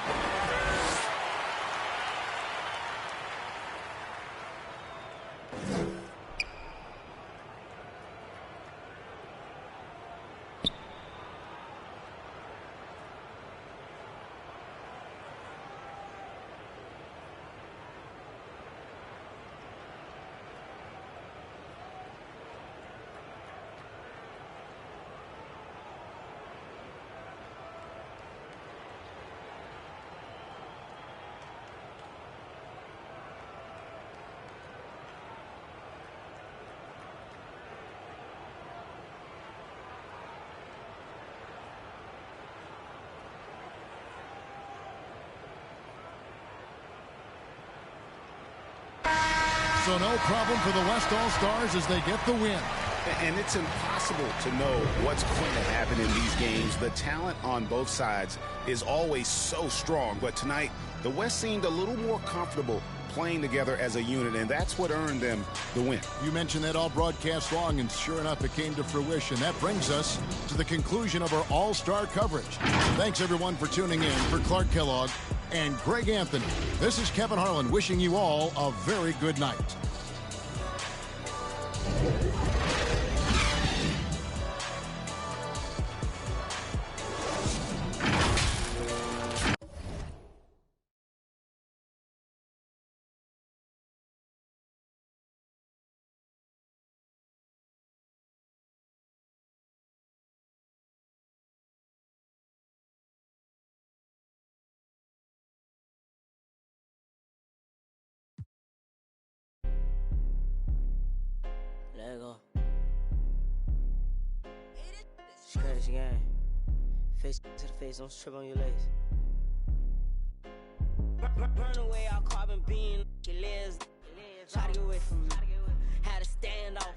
So no problem for the West All-Stars as they get the win. And it's impossible to know what's going to happen in these games. The talent on both sides is always so strong. But tonight, the West seemed a little more comfortable playing together as a unit, and that's what earned them the win. You mentioned that all broadcast long, and sure enough, it came to fruition. That brings us to the conclusion of our All-Star coverage. Thanks, everyone, for tuning in. For Clark Kellogg and Greg Anthony, this is Kevin Harlan wishing you all a very good night. Let go. Scratch game. Face to the face, don't strip on your legs. Burn away our carbon beam. Your legs. Try to get away from me. Had to stand off.